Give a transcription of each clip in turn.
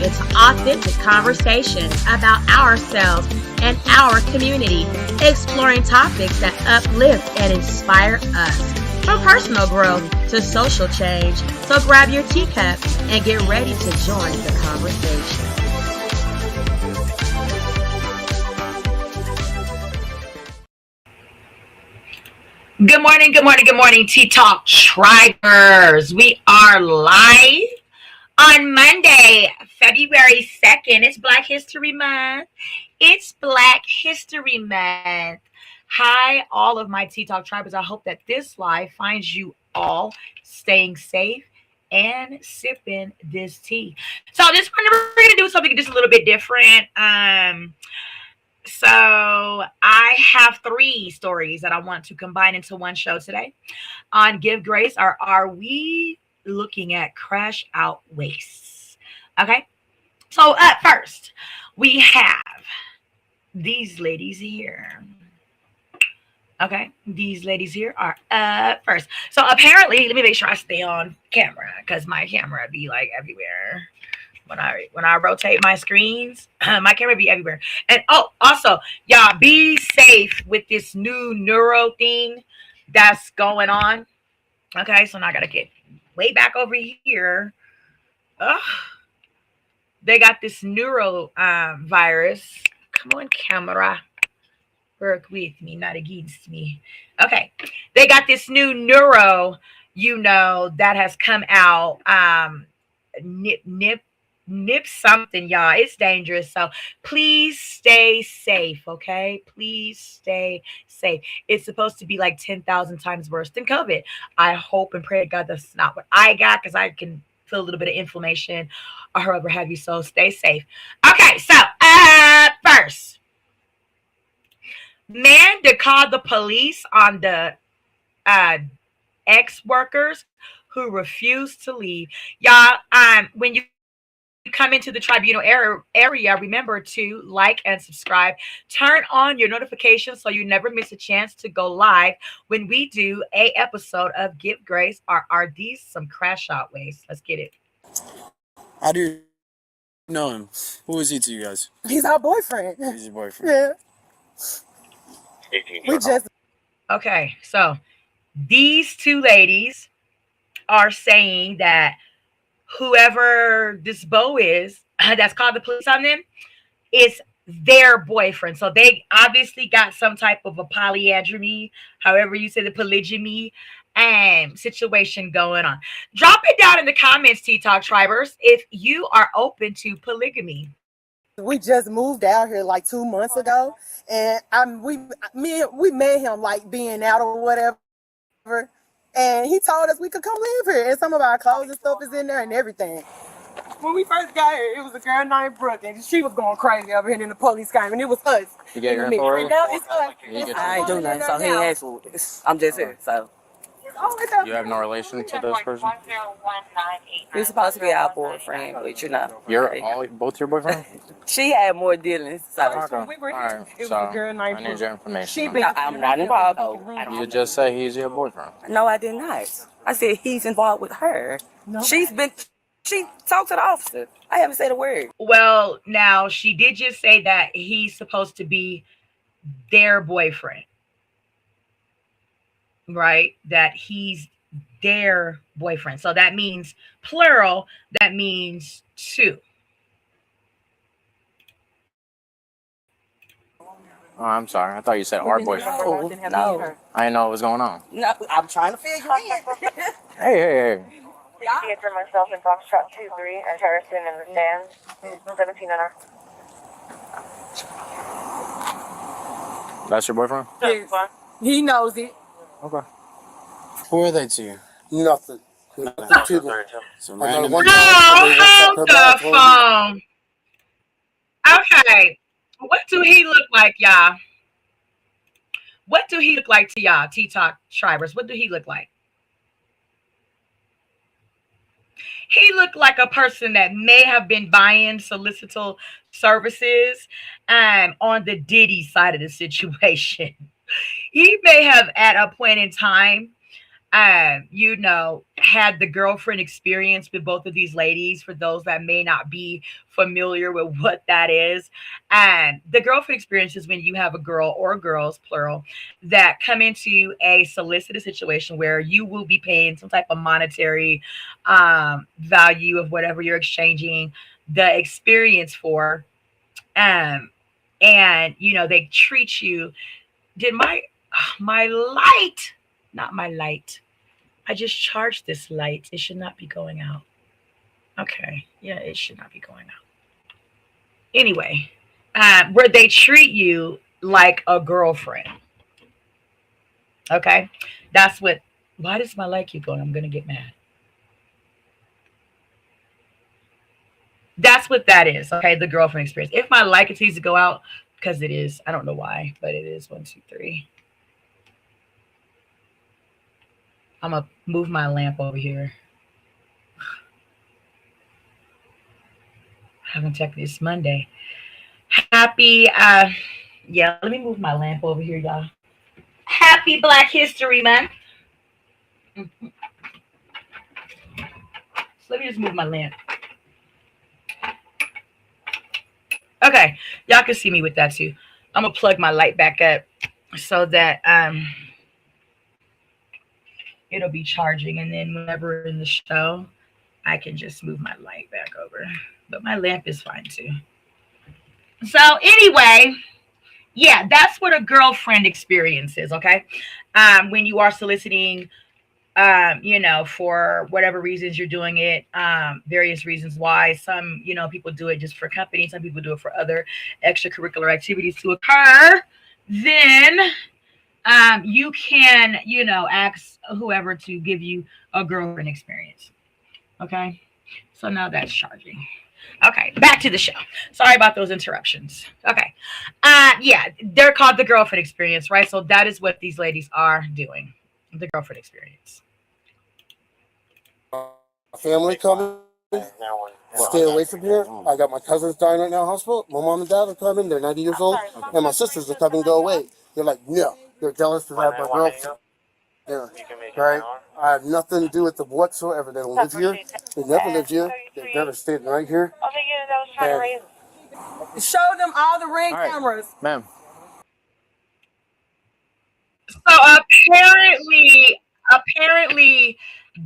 into authentic conversations about ourselves and our community, exploring topics that uplift and inspire us. From personal growth to social change. So grab your teacup and get ready to join the conversation. Good morning, Tea Talk Tribers. We are live on Monday, February 2nd. It's Black History Month. Hi, all of my Tea Talk Tribers. I hope that this live finds you all staying safe and sipping this tea. So this morning we're going to do something just a little bit different. So I have 3 stories that I want to combine into one show today on Give Grace. Are we looking at crash out wastes? Okay. So up first, we have these ladies here. Okay, these ladies here are up first. So apparently, let me make sure I stay on camera because my camera be like everywhere. When I rotate my screens, my camera be everywhere. And also, y'all be safe with this new neuro thing that's going on. Okay, so now I gotta get way back over here. They got this neuro virus. Come on, camera. Work with me, not against me. Okay. They got this new neuro, that has come out. Nip something, y'all. It's dangerous. So please stay safe, okay? Please stay safe. It's supposed to be like 10,000 times worse than COVID. I hope and pray to God that's not what I got, because I can feel a little bit of inflammation or however have you. So stay safe. Okay, so first. Man that called the police on the ex-workers who refused to leave. Y'all, when you come into the tribunal area, remember to like and subscribe. Turn on your notifications so you never miss a chance to go live when we do a episode of Give Grace. Are these some crash out ways? Let's get it. How do you know him? Who is he to you guys? He's our boyfriend. He's your boyfriend. Yeah. Okay, so these 2 ladies are saying that whoever this beau is that's called the police on them is their boyfriend. So they obviously got some type of a polyandry, however you say the polygamy situation going on. Drop it down in the comments, Tea Talk Tribers, if you are open to polygamy. We just moved out here like 2 months ago, and we met him like being out or whatever, and he told us we could come live here, and some of our clothes and stuff is in there and everything. When we first got here, it was a girl named Brooke, and she was going crazy over here, and the police came, and it was us. You get your info right now it's us. I ain't do nothing, so he ain't asked for this. I'm just here, so. You have no relation to this person? He's supposed to be our boyfriend, but You're both your boyfriend? She had more dealings, so. Okay. Alright, so I need your information. I'm not involved, though. You just say he's your boyfriend. No, I did not. I said he's involved with her. No. She talked to the officer. I haven't said a word. Well, now she did just say that he's supposed to be their boyfriend. Right? That he's their boyfriend. So that means plural. That means 2. Oh, I'm sorry. I thought you said our boyfriend. No. I didn't know what was going on. No, I'm trying to figure it out. Hey. Here for myself and Foxtrot 2-3 at Harrison in the stands. 17 and That's your boyfriend? Yes. He knows it. Okay. Who are they to you? Nothing. So random. No, hold the phone. Okay. What do he look like, y'all? What do he look like to y'all, Tea Talk Tribers? What do he look like? He looked like a person that may have been buying solicitor services on the Diddy side of the situation. He may have, at a point in time, you know, had the girlfriend experience with both of these ladies. For those that may not be familiar with what that is, and the girlfriend experience is when you have a girl or girls, plural, that come into a solicited situation where you will be paying some type of monetary value of whatever you're exchanging the experience for. Um, and you know, they treat you. Did my light, not my light. I just charged this light. It should not be going out. Okay. Yeah, it should not be going out. Anyway, where they treat you like a girlfriend. Okay. That's what, why does my light keep going? I'm going to get mad. That's what that is. Okay. The girlfriend experience. If my light continues to go out, because it is, I don't know why, but it is 1, 2, 3. I'm going to move my lamp over here. I haven't checked this Monday. Happy, yeah, let me move my lamp over here, y'all. Happy Black History Month. So let me just move my lamp. Okay, y'all can see me with that too. I'm gonna plug my light back up so that it'll be charging, and then whenever in the show, I can just move my light back over. But my lamp is fine too. So anyway, yeah, that's what a girlfriend experience is, okay? When you are soliciting, you know, for whatever reasons you're doing it, various reasons why. Some, you know, people do it just for company. Some people do it for other extracurricular activities to occur. Then you can, you know, ask whoever to give you a girlfriend experience, okay? So now that's charging. Okay, back to the show. Sorry about those interruptions. Okay. Yeah, they're called the girlfriend experience, right? So that is what these ladies are doing. The girlfriend experience. Family coming. Stay away from here. I got my cousins dying right now in the hospital. My mom and dad are coming. They're 90 years old. And my sisters are coming. Go away. They're like, no. They're jealous because I have my girlfriend there. Right? I have nothing to do with them whatsoever. They don't live here. They never lived here. They're devastated right here. And Show them all the ring cameras. ma'am. So apparently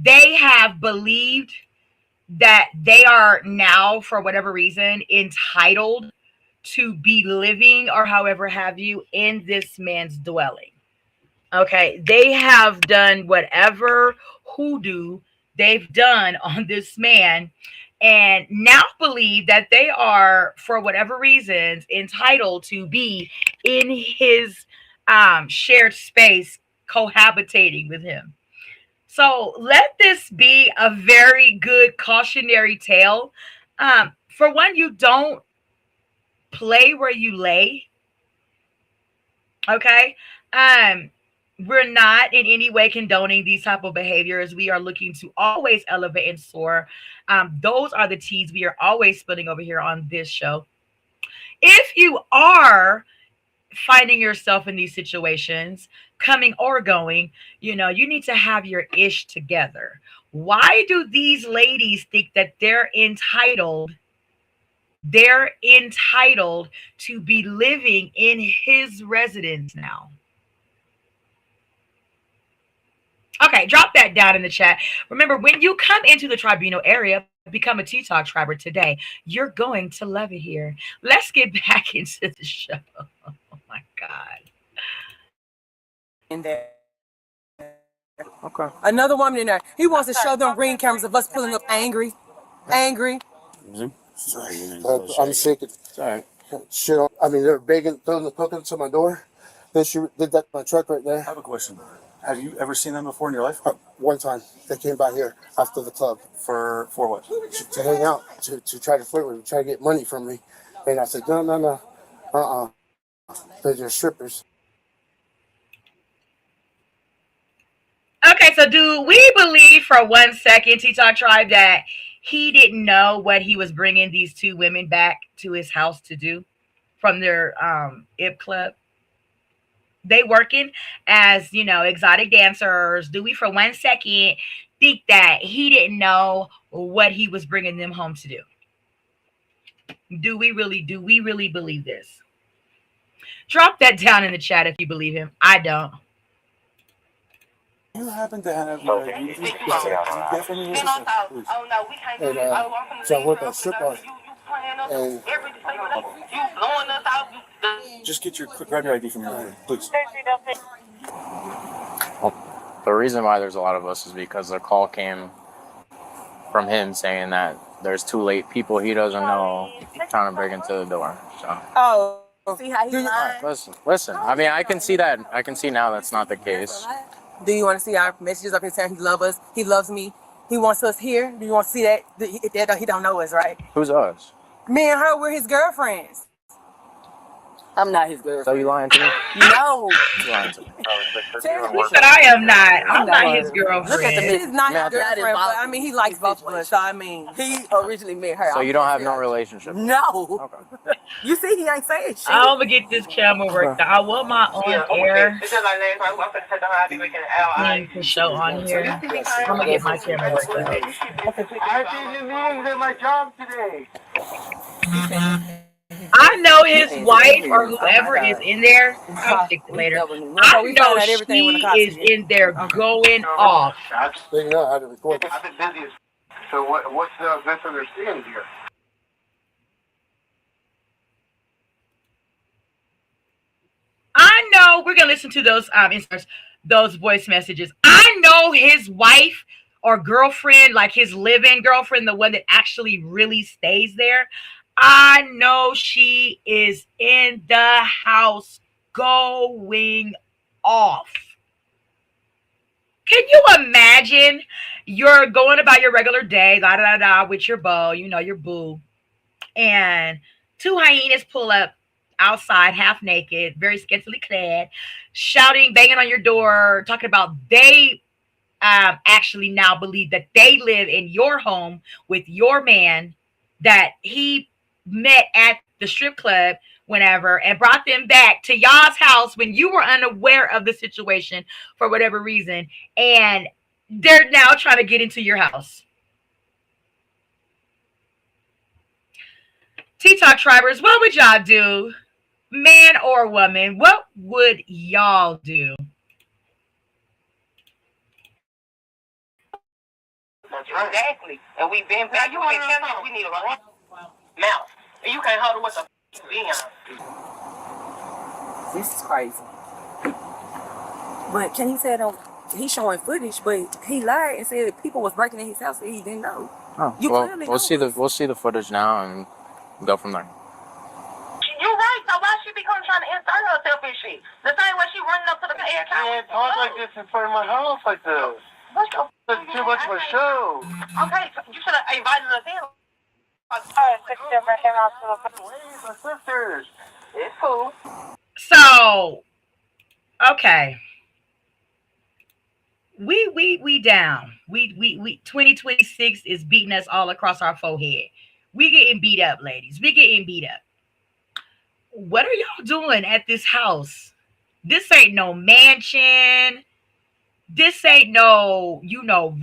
they have believed that they are now, for whatever reason, entitled to be living or however have you in this man's dwelling. Okay, they have done whatever hoodoo they've done on this man, and now believe that they are, for whatever reasons, entitled to be in his shared space, cohabitating with him. So let this be a very good cautionary tale. For one, you don't play where you lay. Okay. We're not in any way condoning these type of behaviors. We are looking to always elevate and soar. Those are the teas we are always spilling over here on this show. If you are finding yourself in these situations, coming or going, you know, you need to have your ish together. Why do these ladies think that they're entitled to be living in his residence now? Okay, drop that down in the chat. Remember, when you come into the Tribunal area, become a Tea Talk Triber today. You're going to love it here. Let's get back into the show. Oh my God. In there. Okay. Another woman in there. He wants to show them ring cameras of us pulling up angry. I'm shaking. Sorry. Shit. I mean, they're begging, throwing the cookies to my door. Then she did that to my truck right there. I have a question. Have you ever seen them before in your life? One time, they came by here after the club. For what? To hang out, to try to flirt with me, try to get money from me. And I said, no. They're strippers. Okay, so do we believe for 1 second, Tea Talk Tribe, that he didn't know what he was bringing these two women back to his house to do from their IP club? they working as, exotic dancers? Do we for 1 second think that he didn't know what he was bringing them home to do? Do we really believe this? Drop that down in the chat if you believe him. I don't. You happen to have you definitely And so I work at strip bar, and just grab your ID from your please. The reason why there's a lot of us is because the call came from him saying that there's 2 late people he doesn't know trying to break into the door. So Oh, see how he's lying? listen. I mean, I can see that. I can see now that's not the case. Do you want to see our messages up here saying he loves us? He loves me. He wants us here. Do you want to see that? That he don't know us, right? Who's us? Me and her, we're his girlfriends. I'm not his girlfriend. So you lying to me? No. You lying to me? He said, I am not. I'm not his girlfriend. Look at the He's not Man, his girlfriend, but I mean, he likes both of us. So I mean, he originally met her. So you don't have no relationship? No. Okay. You see, he ain't saying shit. I'm gonna get this camera worked. I want my own air to show on here. I'm gonna get my camera worked out. I didn't mean at my job today. I know his wife or whoever is in there. I'll fix it later. I know she is in there going off. So you know how to record. I've been busy. So what's the misunderstanding here? I know we're gonna listen to those voice messages. I know his wife or girlfriend, like his live-in girlfriend, the one that actually really stays there. I know she is in the house going off. Can you imagine you're going about your regular day, with your beau, your boo, and 2 hyenas pull up outside, half naked, very scantily clad, shouting, banging on your door, talking about they actually now believe that they live in your home with your man that he met at the strip club whenever and brought them back to y'all's house when you were unaware of the situation for whatever reason, and they're now trying to get into your house. T-Talk Tribers, what would y'all do? Man or woman, what would y'all do? Exactly. And we've been back. You want to tell me we need a mouth. And you can't hold it with a being. This is crazy. But can he say that he's showing footage, but he lied and said that people was breaking in his house that he didn't know. Oh, You well, clearly we'll know. see the footage now and go from there. You're right. So why she be coming trying to insert herself in shit? The same way she running up to the air. Can't talk like this in front of my house like this. That's too much of a show. Okay, so you should have invited us in. My sisters. It's cool. So, okay. We down. We 2026 is beating us all across our forehead. We getting beat up, ladies. We getting beat up. What are y'all doing at this house? This ain't no mansion. This ain't no,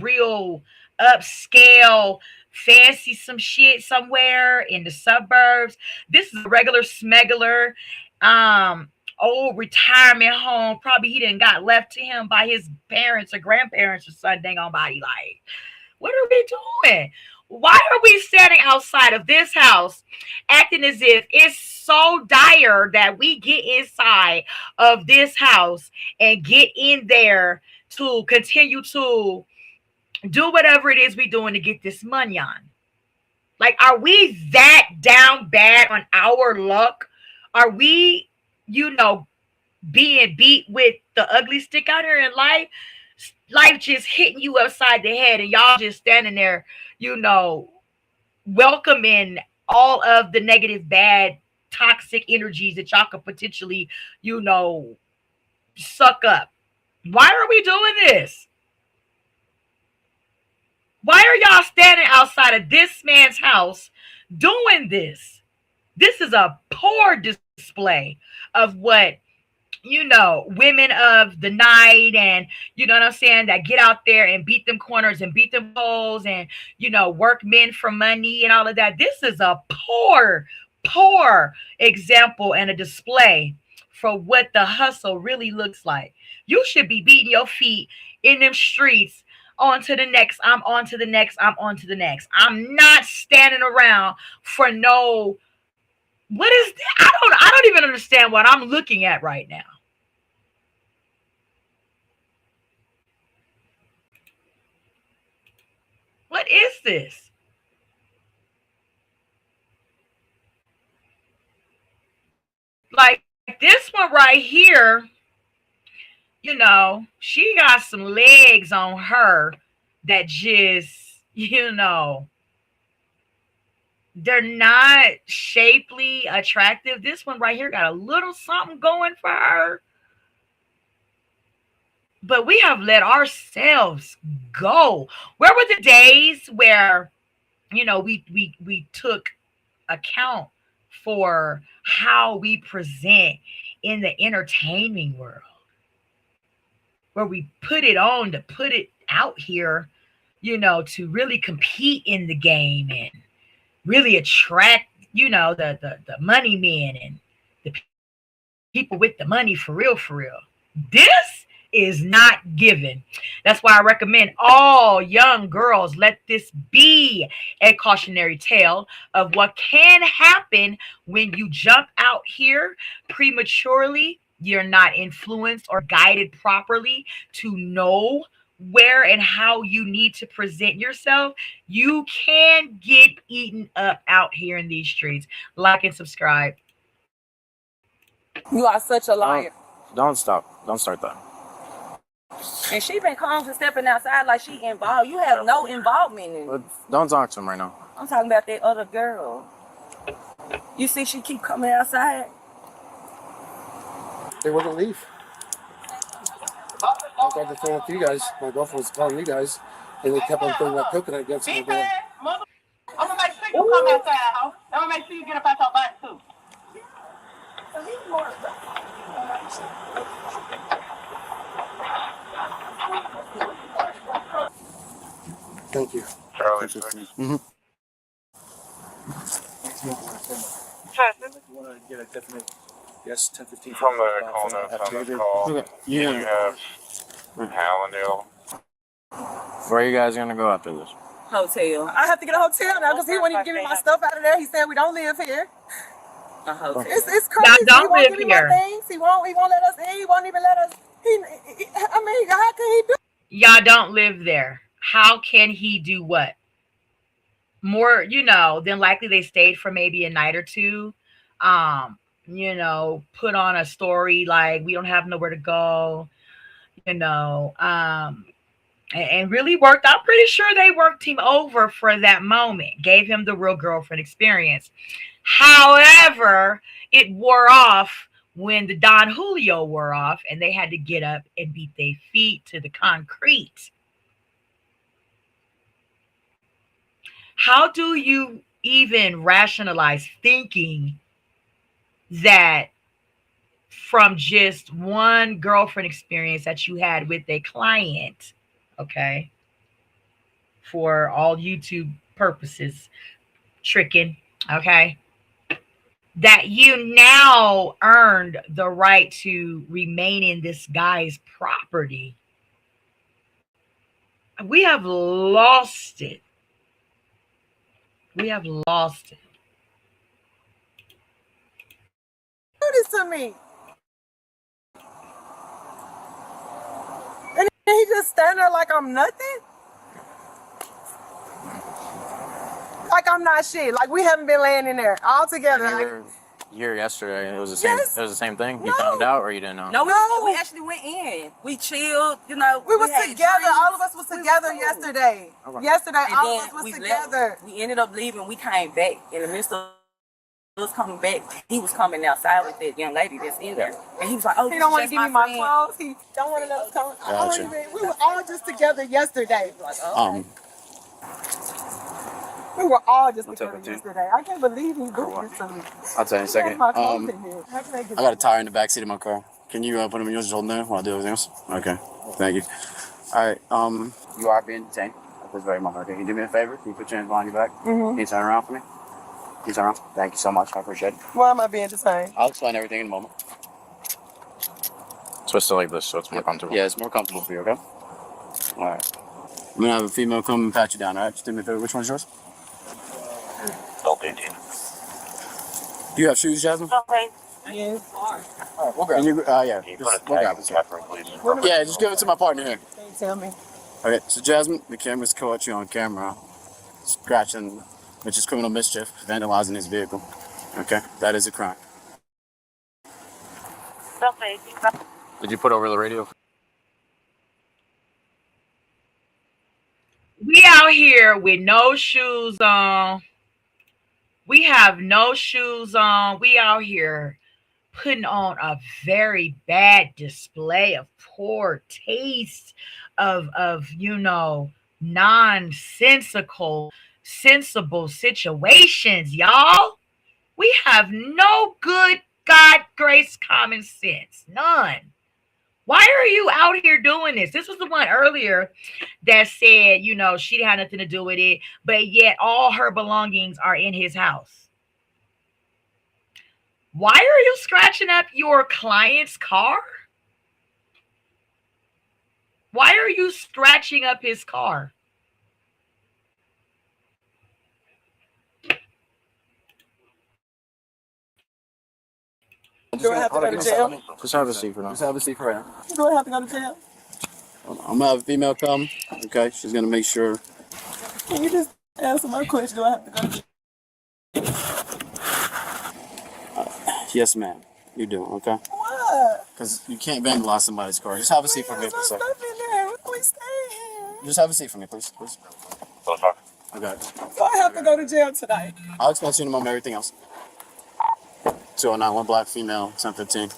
real upscale, fancy some shit somewhere in the suburbs. This is a regular smuggler, old retirement home. Probably he didn't got left to him by his parents or grandparents or some dang on body. Like, what are we doing? Why are we standing outside of this house acting as if it's so dire that we get inside of this house and get in there to continue to do whatever it is we're doing to get this money on? Like, are we that down bad on our luck? Are we, being beat with the ugly stick out here in life? Life just hitting you upside the head and y'all just standing there, welcoming all of the negative, bad, toxic energies that y'all could potentially, suck up. Why are we doing this? Why are y'all standing outside of this man's house doing this? This is a poor display of what women of the night, and you know what I'm saying, that get out there and beat them corners and beat them poles, and work men for money and all of that. This is a poor example and a display for what the hustle really looks like. You should be beating your feet in them streets. On to the next. I'm on to the next. I'm on to the next. I'm not standing around for no. What is that? I don't even understand what I'm looking at right now. What is this? Like this one right here, she got some legs on her that just, they're not shapely, attractive. This one right here got a little something going for her. But we have let ourselves go. Where were the days where, we took account for how we present in the entertaining world? Where we put it on to put it out here, to really compete in the game and really attract, the money men and the people with the money for real, for real. This is not given. That's why I recommend all young girls, let this be a cautionary tale of what can happen when you jump out here prematurely. You're not influenced or guided properly to know where and how you need to present yourself. You can get eaten up out here in these streets. Like and subscribe. You are such a liar. Don't stop. Don't start that. And she been calm for stepping outside like she involved. You have no involvement in it. Don't talk to him right now. I'm talking about that other girl. You see she keep coming outside? They wouldn't leave. I got the phone with you guys. My girlfriend was calling you guys, and they kept on throwing that coconut against my door. I'm gonna make sure you come outside, ho. I'm gonna make sure you get up out your bike too. Thank you. Charlie, mm-hmm. You want to get a definite yes, 10:15 from the call. Okay. Yeah. You have Hallandale. Where are you guys gonna go after this? Hotel. I have to get a hotel now because he won't even give me my stuff out of there. He said we don't live here. A hotel. It's crazy. Y'all don't he won't live give me my here. things. He won't let us in. He won't even let us. I mean, how can he do? Y'all don't live there. How can he do what? More, than likely they stayed for maybe a night or two. Put on a story like we don't have nowhere to go, and really worked. I'm pretty sure they worked him over for that moment, gave him the real girlfriend experience. However, it wore off when the Don Julio wore off and they had to get up and beat their feet to the concrete. How do you even rationalize thinking that from just one girlfriend experience that you had with a client, okay, for all YouTube purposes, tricking, okay, that you now earned the right to remain in this guy's property? We have lost it. We have lost it. Do this to me? And he just stand there like I'm nothing. Like I'm not shit. Like we haven't been laying in there all together. Here yesterday, it was the same. Yes. It was the same thing. You No. found out, or you didn't know? No, we actually went in. We chilled, We was had together. drinks. All of us was We together cool. yesterday. Okay. Yesterday, And all of then us was we together. left. We ended up leaving. We came back in the midst of us coming back. He was coming outside with that young lady that's in there, and he was like, "Oh, He don't want to this is give me my friend." clothes. He don't want to let us come. I don't Gotcha. even, we were all just together yesterday. Like, oh, We were all just I'll together take it, too. yesterday. I can't believe he did this to me. I'll tell you in a He had second. my clothes in here. How can I get I got a tire in the back seat of my car. Can you put them in yours just holding there while I do everything else? Okay. Thank you. All right. You are being detained at this very moment. Okay. Can you do me a favor? Can you put your hands behind your back? Can you turn around for me? Can you turn around? Thank you so much. I appreciate it. Why am I being detained? I'll explain everything in a moment. Twist it like this so it's more comfortable. Yeah, it's more comfortable for you, okay? All right. I'm gonna have a female come and pat you down, all right? Just do me a favor. Which one's yours? Adult 18. Do you have shoes, Jasmine? Okay. Yes. All right, we'll grab it. Yeah. Can you Just, put a we'll tag grab in it. the bathroom, please? Yeah, just give it to my partner here. Can you tell me? Okay, so Jasmine, the camera's caught you on camera scratching, which is criminal mischief, vandalizing his vehicle. Okay, that is a crime. Okay. Did you put over the radio? We out here with no shoes on. We have no shoes on. We out here putting on a very bad display of poor taste, of nonsensical, sensible situations, y'all. We have no good God grace common sense. None. Why are you out here doing this? This was the one earlier that said, she didn't have nothing to do with it, but yet all her belongings are in his house. Why are you scratching up your client's car? Why are you scratching up his car? Do I have to go to jail? Just have a seat for now. Just have a seat for now. Do I have to go to jail? I'm gonna have a female come. Okay, she's gonna make sure. Can you just answer my question? Do I have to go to jail? Yes, ma'am. You do. Okay. What? Because you can't vandalize somebody's car. Just have a seat for me, There's no please. stuff in there. We stay here. Just have a seat for me, please. Please. Okay. So I have to go to jail tonight. I'll explain to you in a moment everything else. 209, one black female, 1015.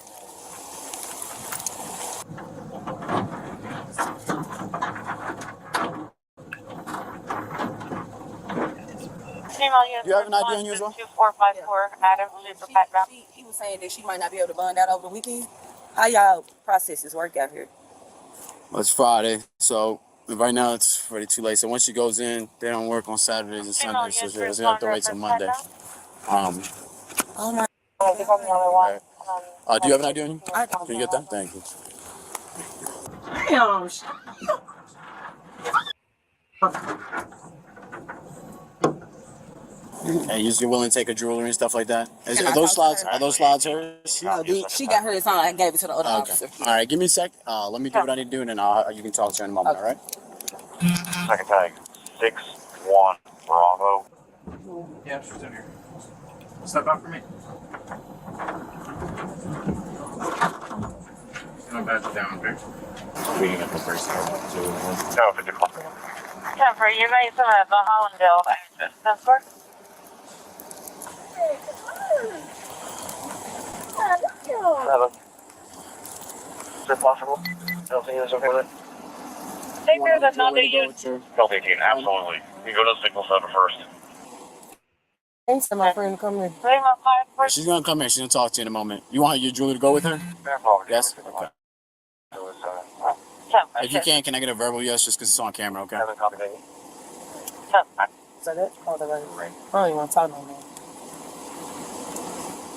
You have an ID on you as well? 2454 Adam, super background. He was saying that she might not be able to bond out over the weekend. How y'all processes work out here? Well, it's Friday, so right now it's already too late. So once she goes in, they don't work on Saturdays and Sundays, so she doesn't have to wait till Monday. Oh my. Do you have an ID on you? I don't Can you get that? Thank you. Damn. Hey, you're willing to take her jewelry and stuff like that? Are those slides hers? No, she got hers on. I gave it to the other officer. All right, give me a sec. Let me do what I need to do, and then you can talk to her in a moment, all right? Second tag. 6-1 Bravo. Yeah, she's in here. Step out for me. I'll back it down, okay? We can get the first one. No, 54. Jennifer, you're going to the Hollandale access court? Hello. Is it possible? Don't think it's okay with it? I think there's another use. Adult 18, absolutely. You go to signal 7 first. Thanks to my friend to come in. She's gonna come in. She's gonna talk to you in a moment. You want your jewelry to go with her? Yes. Okay. If you can I get a verbal yes, just because it's on camera, okay? Is that it? Oh, the right. I don't even want to talk no more.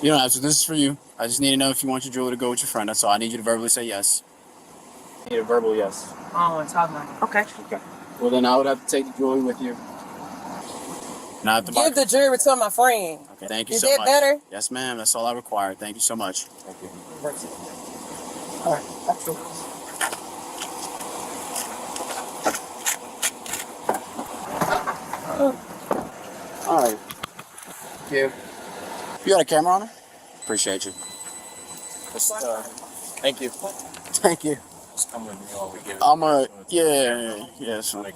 You don't have to. This is for you. I just need to know if you want your jewelry to go with your friend. That's all. I need you to verbally say yes. I need a verbal yes. I don't want to talk no more. Okay. Well, then I would have to take the jewelry with you. Not the Give the jewelry to my friend. Okay, thank you Is so that much. better? Yes, ma'am. That's all I require. Thank you so much. Thank you. All right. That's it. All right. Thank you. You got a camera on her? Appreciate you. Thank you. Thank you. Just come with me while we get Yeah, it's fine.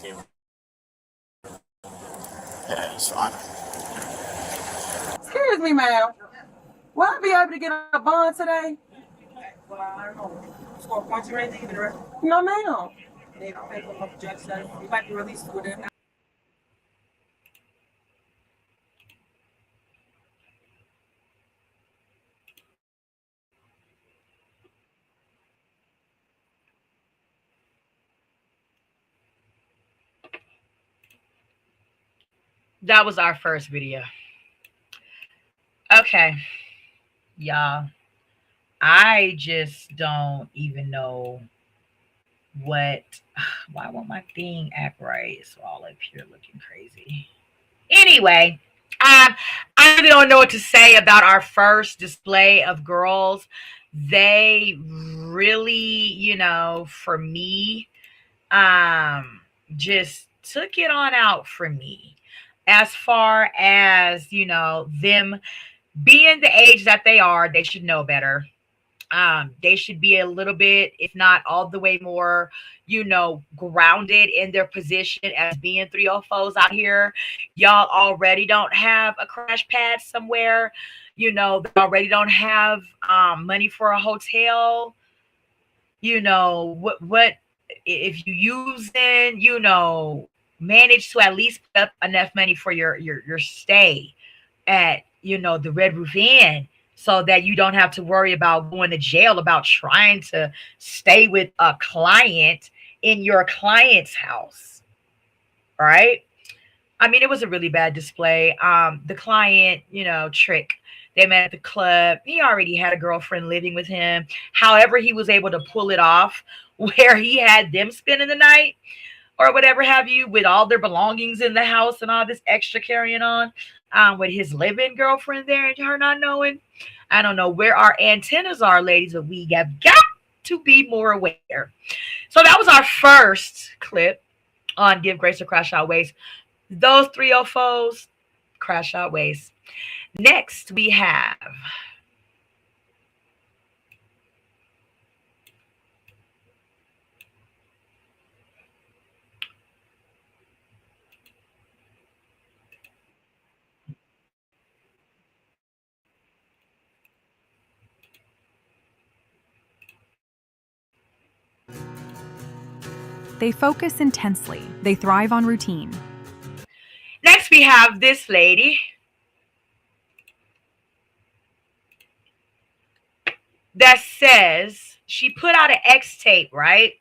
Yeah, it's fine. Excuse me, ma'am. Will I be able to get a bond today? Score points or anything in the rest? No, ma'am. They don't pay for the judge said you might be released within. That was our first video. Okay, y'all. I just don't even know what. Why won't my thing act right? It's all up here looking crazy. Anyway, I really don't know what to say about our first display of girls. They really, you know, for me, just took it on out for me. As far as, you know, them being the age that they are, they should know better. They should be a little bit, if not all the way more, you know, grounded in their position as being 304s out here. Y'all already don't have a crash pad somewhere. You know, they already don't have money for a hotel. You know, what if you using, you know, manage to at least put up enough money for your stay at, you know, the Red Roof Inn, so that you don't have to worry about going to jail about trying to stay with a client in your client's house, right? I mean, it was a really bad display. The client, you know, Trick, they met at the club. He already had a girlfriend living with him. However, he was able to pull it off where he had them spending the night or whatever have you, with all their belongings in the house and all this extra carrying on, with his living girlfriend there and her not knowing. I don't know where our antennas are, ladies, but we have got to be more aware. So that was our first clip on Give Grace or Crash Out Waste. Those 304s, Crash Out Waste. Next, we have They focus intensely. They thrive on routine. Next, we have this lady that says she put out an X tape, right?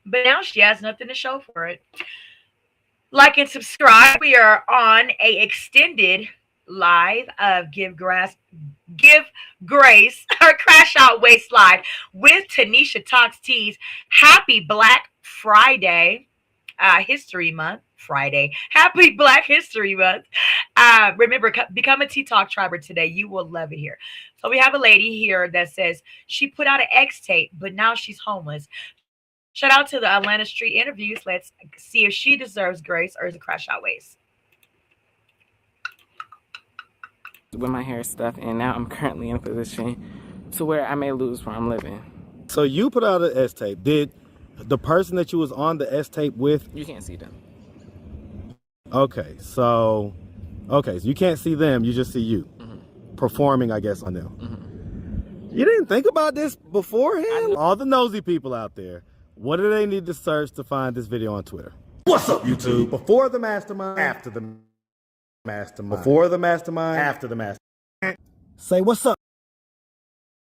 But now she has nothing to show for it. Like and subscribe. We are on a extended live of Give Grace or Crash Out Waste Live with Tanisha Talks Tees. Happy Black Friday, History Month. Friday. Happy Black History Month. Remember, become a Tea Talk Triber today. You will love it here. So we have a lady here that says she put out an X tape, but now she's homeless. Shout out to the Atlanta Street Interviews. Let's see if she deserves grace or is it Crash Out Waste. With my hair stuff, and now I'm currently in a position to where I may lose where I'm living. So you put out an S tape. Did the person that you was on the S tape with? You can't see them. Okay, so you can't see them. You just see you performing, I guess, on them. You didn't think about this beforehand? All the nosy people out there, what do they need to search to find this video on Twitter? What's up, YouTube? Before the mastermind, after the mastermind. Before the mastermind, after the mastermind. Say, what's up?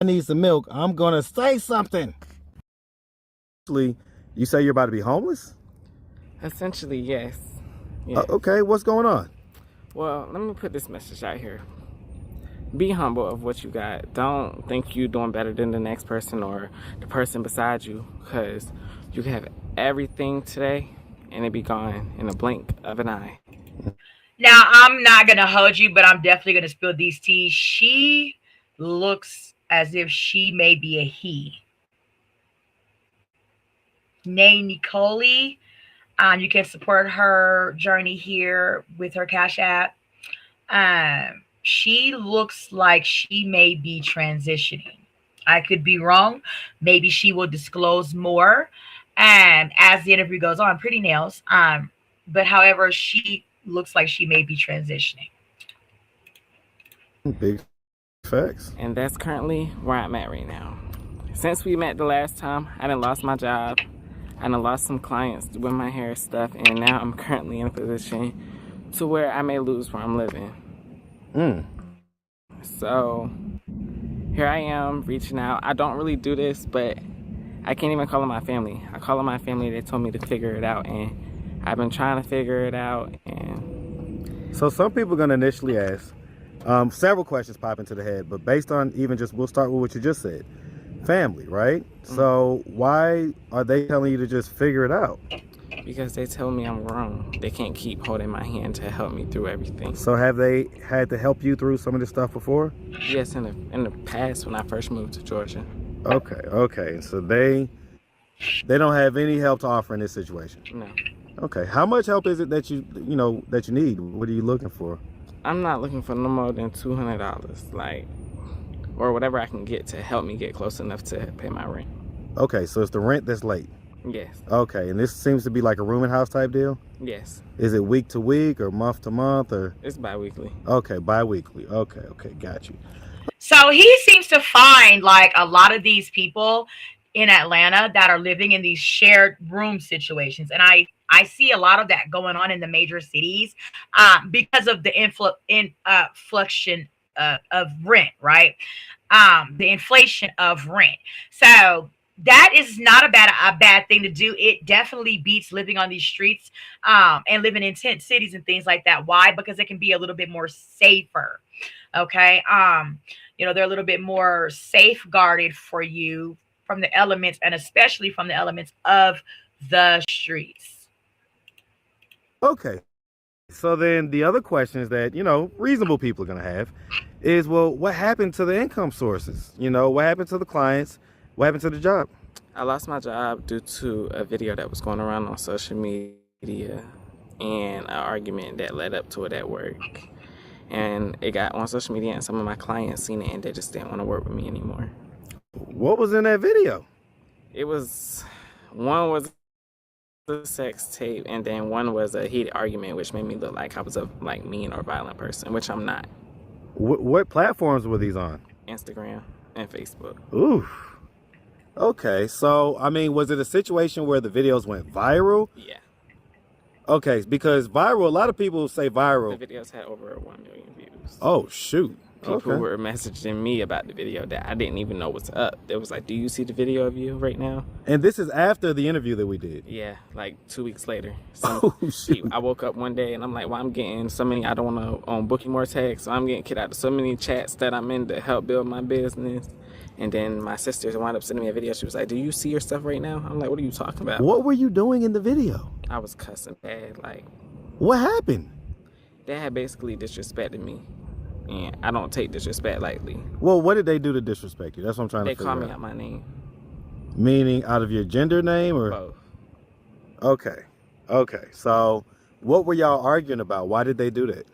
I need some milk. I'm gonna say something. Actually, you say you're about to be homeless? Essentially, yes. Yeah. Okay, what's going on? Well, let me put this message out here. Be humble of what you got. Don't think you're doing better than the next person or the person beside you, because you can have everything today and it be gone in a blink of an eye. Now, I'm not going to hold you, but I'm definitely going to spill these teas. She looks as if she may be a he. Nay Nicole. You can support her journey here with her Cash App. She looks like she may be transitioning. I could be wrong. Maybe she will disclose more as the interview goes on. Pretty nails. But however, she looks like she may be transitioning. Big facts. And that's currently where I'm at right now. Since we met the last time, I done lost my job. I done lost some clients with my hair stuff, and now I'm currently in a position to where I may lose where I'm living. So here I am reaching out. I don't really do this, but I can't even call them my family. I call them my family. They told me to figure it out, and I've been trying to figure it out. And So some people are going to initially ask, several questions pop into the head, but based on even just, we'll start with what you just said. Family, right? So why are they telling you to just figure it out? Because they tell me I'm wrong. They can't keep holding my hand to help me through everything. So have they had to help you through some of this stuff before? Yes, in the past when I first moved to Georgia. Okay. So they don't have any help to offer in this situation. No. Okay. How much help is it that you need? What are you looking for? I'm not looking for no more than $200, like, or whatever I can get to help me get close enough to pay my rent. Okay, so it's the rent that's late. Yes. Okay, and this seems to be like a rooming house type deal? Yes. Is it week to week or month to month or? It's bi-weekly. Okay, bi-weekly. Okay, got you. So he seems to find like a lot of these people in Atlanta that are living in these shared room situations. And I see a lot of that going on in the major cities because of the inflation of rent, right? The inflation of rent. So that is not a bad thing to do. It definitely beats living on these streets and living in tent cities and things like that. Why? Because it can be a little bit more safer. Okay. They're a little bit more safeguarded for you from the elements, and especially from the elements of the streets. Okay. So then the other questions that, reasonable people are going to have is, well, what happened to the income sources? What happened to the clients? What happened to the job? I lost my job due to a video that was going around on social media and an argument that led up to it at work. And it got on social media and some of my clients seen it and they just didn't want to work with me anymore. What was in that video? One was a sex tape and then one was a heated argument which made me look like I was a mean or violent person, which I'm not. What platforms were these on? Instagram and Facebook. Ooh. Okay, so, was it a situation where the videos went viral? Yeah. Okay, because viral, a lot of people say viral. The videos had over 1 million views. Oh, shoot. People were messaging me about the video that I didn't even know was up. It was like, do you see the video of you right now? And this is after the interview that we did? Yeah, like 2 weeks later. Shoot. I woke up one day and I'm like, well, I'm getting so many, I don't want to booking more tags, so I'm getting kicked out of so many chats that I'm in to help build my business. And then my sister wound up sending me a video. She was like, do you see your stuff right now? I'm like, what are you talking about? What were you doing in the video? I was cussing bad. What happened? They had basically disrespected me. And I don't take disrespect lightly. Well, what did they do to disrespect you? That's what I'm trying to figure out. They called me out my name. Meaning out of your gender name or? Both. Okay. So what were y'all arguing about? Why did they do that?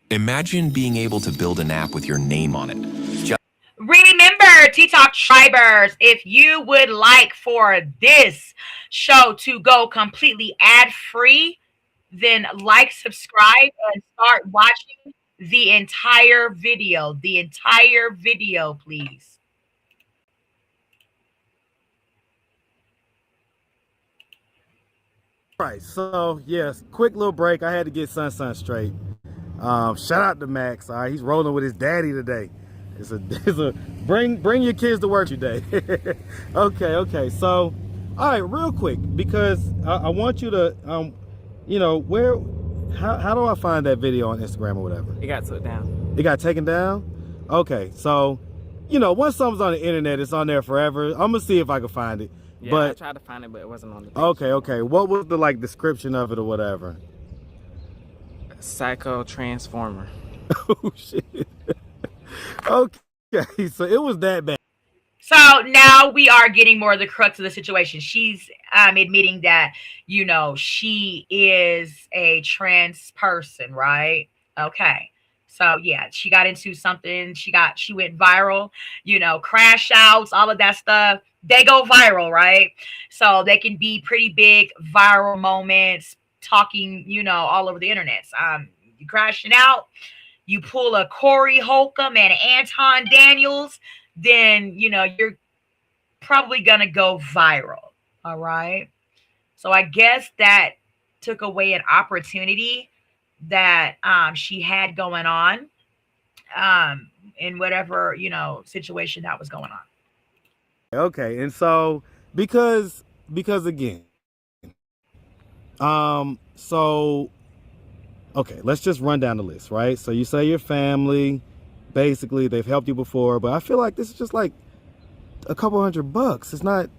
Imagine being able to build an app with your name on it. Remember, TikTok Tribers, if you would like for this show to go completely ad-free, then like, subscribe, and start watching the entire video. The entire video, please. Right, so yes, quick little break. I had to get Sun straight. Shout out to Max. All right, he's rolling with his daddy today. It's a bring your kids to work today. Okay. So, all right, real quick, because I want you to, how do I find that video on Instagram or whatever? It got took down. It got taken down? Okay, so, once something's on the internet, it's on there forever. I'm gonna see if I can find it. Yeah, but I tried to find it, but it wasn't on the page. Okay. What was the description of it or whatever? Psycho Transformer. Oh shit. Okay, so it was that bad. So now we are getting more of the crux of the situation. She's admitting that, she is a trans person, right? Okay. So yeah, she got into something. She went viral, crash outs, all of that stuff. They go viral, right? So they can be pretty big viral moments, talking, all over the internet. You crashing out, you pull a Corey Holcomb and Anton Daniels, then, you're probably going to go viral. All right. So I guess that took away an opportunity that she had going on in whatever, situation that was going on. Okay. And so because again, So, okay, let's just run down the list, right? So you say your family, basically they've helped you before, but I feel like this is just like a couple $100. It's not.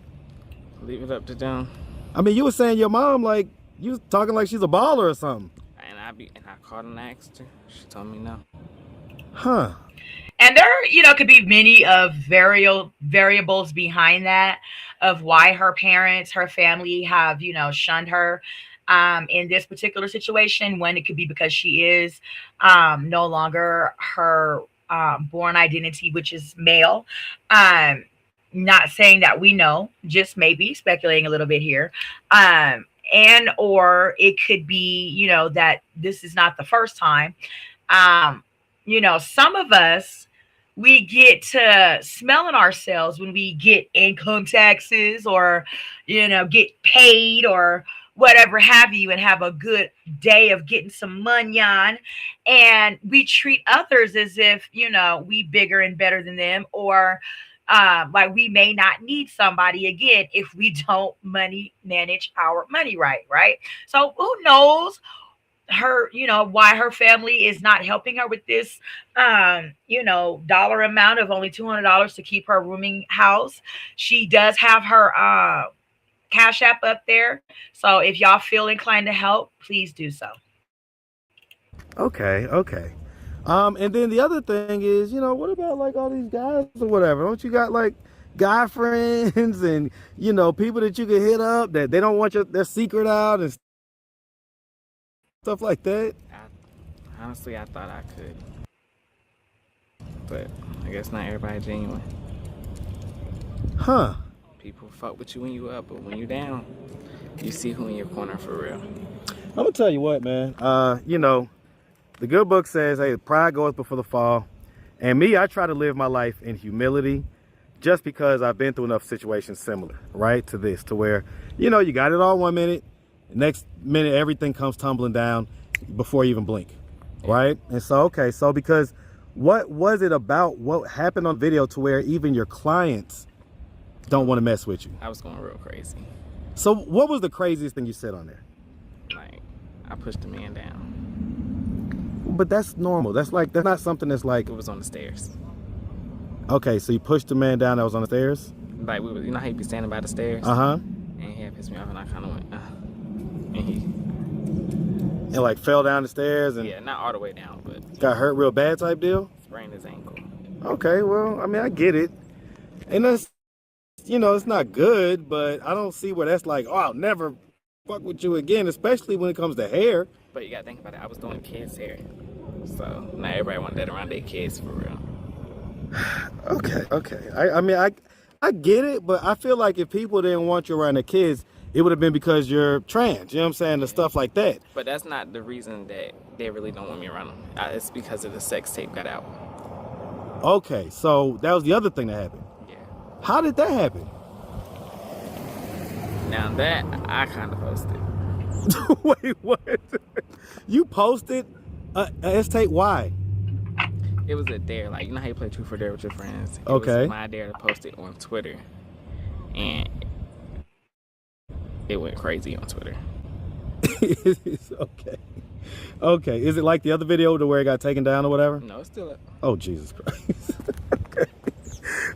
Leave it up to them. I mean, you were saying your mom, like, you was talking like she's a baller or something. And I called and asked her. She told me no. Huh. And there, could be many of variables behind that, of why her parents, her family have, shunned her in this particular situation. When it could be because she is no longer her born identity, which is male. Not saying that we know, just maybe speculating a little bit here. And or it could be, that this is not the first time. Some of us, we get to smelling ourselves when we get income taxes or, get paid or whatever have you, and have a good day of getting some money on. And we treat others as if, we bigger and better than them, or like we may not need somebody again if we don't manage our money right. So who knows her, why her family is not helping her with this, dollar amount of only $200 to keep her rooming house. She does have her Cash App up there. So if y'all feel inclined to help, please do so. Okay. And then the other thing is, what about like all these guys or whatever? Don't you got like guy friends and, people that you can hit up that they don't want their secret out and stuff like that? Honestly, I thought I could. But I guess not everybody genuine. Huh. People fuck with you when you up, but when you down, you see who in your corner for real. I'm gonna tell you what, man. The good book says, hey, pride goes before the fall. And me, I try to live my life in humility just because I've been through enough situations similar, right, to this, to where, you got it all 1 minute, next minute everything comes tumbling down before you even blink, right? And so, because what was it about what happened on video to where even your clients don't want to mess with you? I was going real crazy. So what was the craziest thing you said on there? Like, I pushed the man down. But that's normal. That's not something that's like... It was on the stairs. Okay, so you pushed the man down that was on the stairs? Like, you know how he'd be standing by the stairs? Uh-huh. And he had pissed me off, and I kind of went, And he... And like fell down the stairs and... Yeah, not all the way down, but... Got hurt real bad type deal? Sprained his ankle. Okay, well, I mean, I get it. And that's, it's not good, but I don't see where that's like, oh, I'll never fuck with you again, especially when it comes to hair. But you gotta think about it. I was doing kids' hair. So, not everybody wanted that around their kids for real. Okay. I mean, I get it, but I feel like if people didn't want you around their kids, it would have been because you're trans, you know what I'm saying, and stuff like that. But that's not the reason that they really don't want me around them. It's because of the sex tape got out. Okay, so that was the other thing that happened. Yeah. How did that happen? Now that, I kind of posted. Wait, what? You posted a S-tape? Why? It was a dare. Like, you know how you play Truth or Dare with your friends? It Okay. was my dare to post it on Twitter. And it went crazy on Twitter. Okay. Is it like the other video to where it got taken down or whatever? No, it's still up. Oh, Jesus Christ.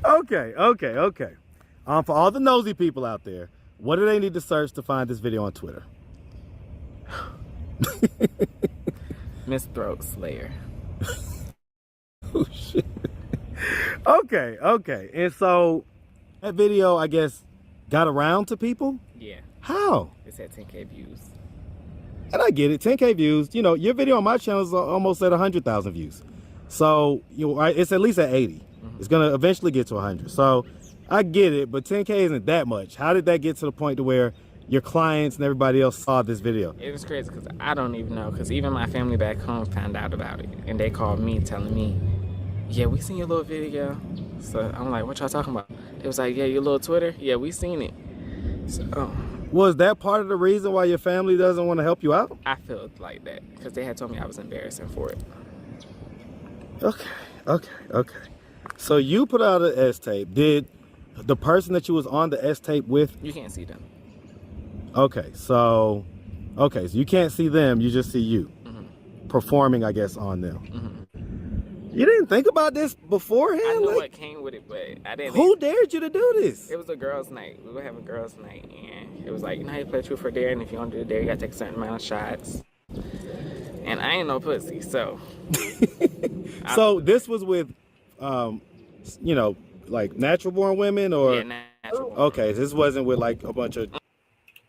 Okay. For all the nosy people out there, what do they need to search to find this video on Twitter? Miss Throat Slayer. Oh, shit. Okay. And so that video, I guess, got around to people? Yeah. How? It's at 10K views. And I get it, 10K views. Your video on my channel is almost at 100,000 views. So it's at least at 80. Mm-hmm. It's gonna eventually get to 100. So I get it, but 10K isn't that much. How did that get to the point to where your clients and everybody else saw this video? It was crazy because I don't even know, because even my family back home found out about it. And they called me telling me, yeah, we seen your little video. So I'm like, what y'all talking about? They was like, yeah, your little Twitter? Yeah, we seen it. So, was that part of the reason why your family doesn't want to help you out? I felt like that because they had told me I was embarrassing for it. Okay. So you put out an S-tape. Did the person that you was on the S-tape with... You can't see them. Okay, so Okay, so you can't see them, you just see you performing, I guess, on them. You didn't think about this beforehand? I knew Like, what came with it, but I didn't. who dared you to do this? It was a girls' night. We were having girls' night, and it was like, you know how you play truth or dare, and if you don't do the dare, you gotta take a certain amount of shots. And I ain't no pussy, so. So this was with, you know, like natural born women, or? Yeah, natural. Okay, this wasn't with like a bunch of.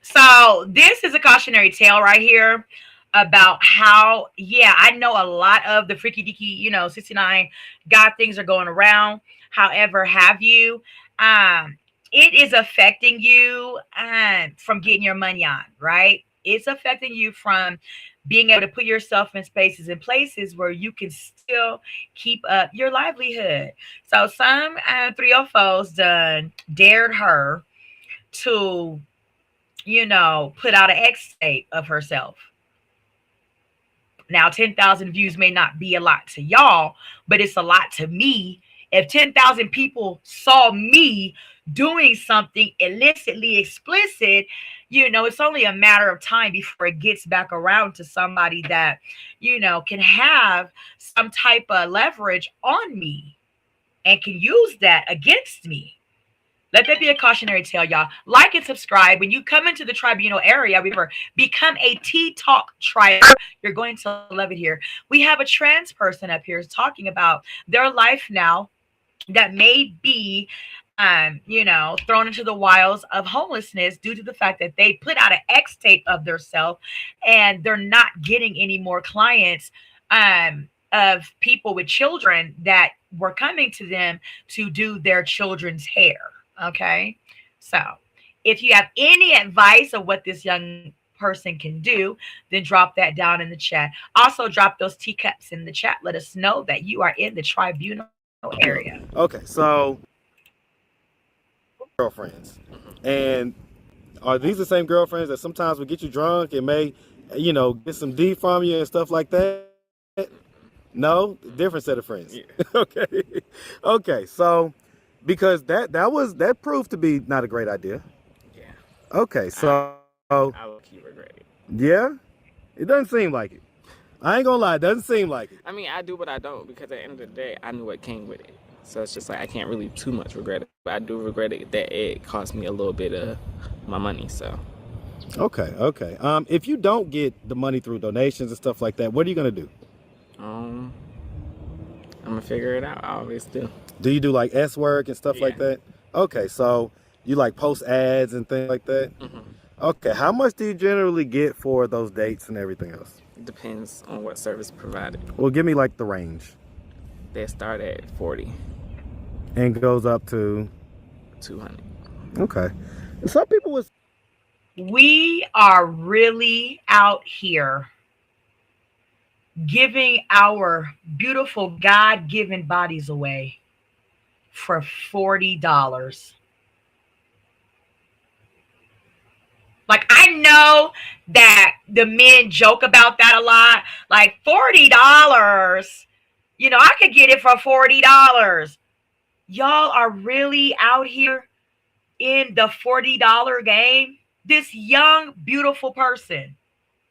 So this is a cautionary tale right here about how, yeah, I know a lot of the freaky deaky, you know, 69 God things are going around. However, have you, it is affecting you from getting your money on, right? It's affecting you from being able to put yourself in spaces and places where you can still keep up your livelihood. So some 304s done dared her to, you know, put out an X tape of herself. Now, 10,000 views may not be a lot to y'all, but it's a lot to me. If 10,000 people saw me doing something illicitly explicit, you know, it's only a matter of time before it gets back around to somebody that, you know, can have some type of leverage on me and can use that against me. Let that be a cautionary tale, y'all. Like and subscribe. When you come into the tribunal area, remember, become a T-Talk tribe. You're going to love it here. We have a trans person up here talking about their life now that may be, you know, thrown into the wilds of homelessness due to the fact that they put out an X tape of themselves and they're not getting any more clients of people with children that were coming to them to do their children's hair. Okay, so if you have any advice of what this young person can do, then drop that down in the chat. Also, drop those teacups in the chat. Let us know that you are in the tribunal area. Okay, so girlfriends, and are these the same girlfriends that sometimes will get you drunk and may, you know, get some D from you and stuff like that? No, different set of friends. Yeah. Okay, so. Because that proved to be not a great idea. Yeah. Okay, so I will keep regretting it. Yeah, it doesn't seem like it. I ain't gonna lie, it doesn't seem like it. I mean, I do, but I don't, because at the end of the day, I knew what came with it. So it's just like I can't really too much regret it, but I do regret it that it cost me a little bit of my money. So. Okay. If you don't get the money through donations and stuff like that, what are you gonna do? I'm gonna figure it out. I always do. Do you do like S work and stuff like that? Okay, so you like post ads and things like that? Okay, how much do you generally get for those dates and everything else? It depends on what service provided. Well, give me like the range. They start at 40. And goes up to? 200. Okay. And some people was. We are really out here giving our beautiful God-given bodies away for $40. Like, I know that the men joke about that a lot. Like, $40, you know, I could get it for $40. Y'all are really out here in the $40 game. This young, beautiful person,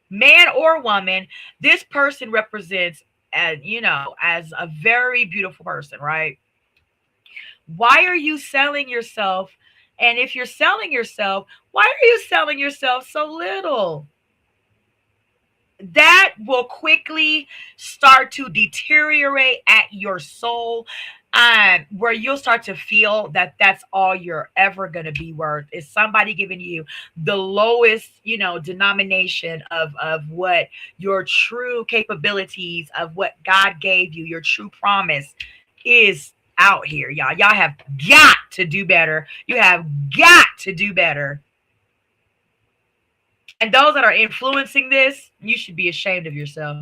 man or woman, this person represents, as you know, as a very beautiful person, right? Why are you selling yourself? And if you're selling yourself, why are you selling yourself so little? That will quickly start to deteriorate at your soul, where you'll start to feel that that's all you're ever going to be worth, is somebody giving you the lowest, you know, denomination of what your true capabilities, of what God gave you, your true promise is out here, y'all. Y'all have got to do better. You have got to do better. And those that are influencing this, you should be ashamed of yourself.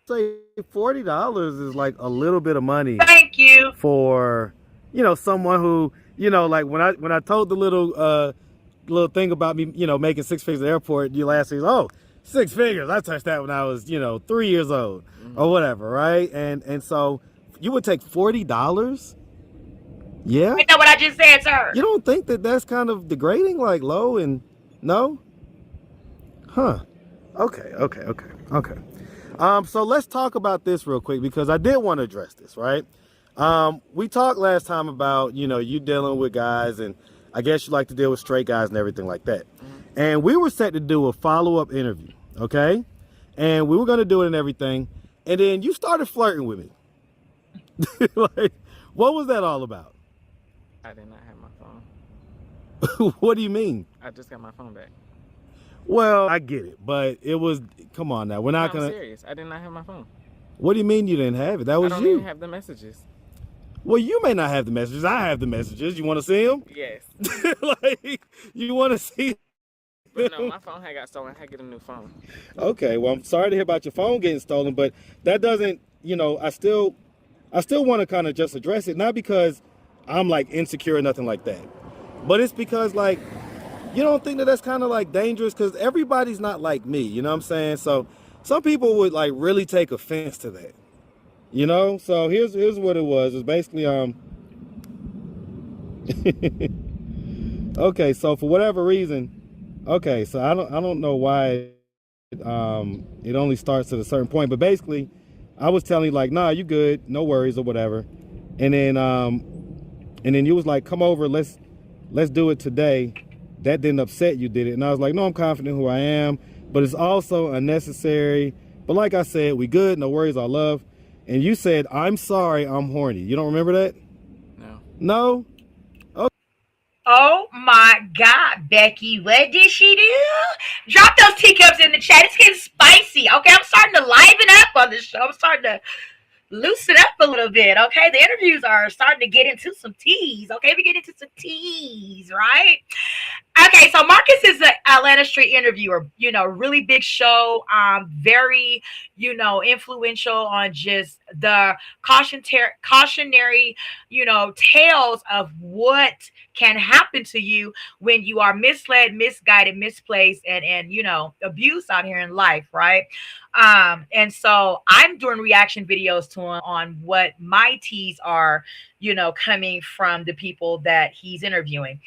Say $40 is like a little bit of money. Thank you. For, you know, someone who, you know, like when I told the little thing about me, you know, making six figures at the airport, you last year, oh, 6 figures. I touched that when I was, you know, 3 years old or whatever, right? And so you would take $40? Yeah. You know what I just said, sir? You don't think that that's kind of degrading, like low and no? Huh. Okay. So let's talk about this real quick because I did want to address this, right? We talked last time about, you dealing with guys and I guess you like to deal with straight guys and everything like that. And we were set to do a follow-up interview, okay? And we were going to do it and everything. And then you started flirting with me. Like, what was that all about? I did not have my phone. What do you mean? I just got my phone back. Well, I get it, but it was, come on now. We're not I'm going to. serious. I did not have my phone. What do you mean you didn't have it? That was I don't you. even have the messages. Well, you may not have the messages. I have the messages. You want to see them? Yes. Like, you want to see But no, my phone had got stolen. I had to get a new phone. Okay, well, I'm sorry to hear about your phone getting stolen, but that doesn't, I still want to kind of just address it, not because I'm like insecure or nothing like that, but it's because like, you don't think that that's kind of like dangerous because everybody's not like me, you know what I'm saying? So some people would like really take offense to that, So here's what it was. It's basically, okay, so for whatever reason, okay, so I don't know why it only starts at a certain point, but basically I was telling you like, nah, you good, no worries or whatever. And then you was like, come over, let's do it today. That didn't upset you, did it? And I was like, no, I'm confident who I am, but it's also unnecessary. But like I said, we good, no worries, all love. And you said, I'm sorry, I'm horny. You don't remember that? No. No? Oh my God, Becky, what did she do? Drop those teacups in the chat. It's getting spicy. Okay, I'm starting to liven up on this show. I'm starting to loosen up a little bit. Okay, the interviews are starting to get into some teas. Okay, we get into some teas, right? Okay, so Marcus is an Atlanta Street interviewer, really big show, very, influential on just the cautionary, tales of what can happen to you when you are misled, misguided, misplaced, and abused out here in life, right? And so I'm doing reaction videos to him on what my teas are, coming from the people that he's interviewing.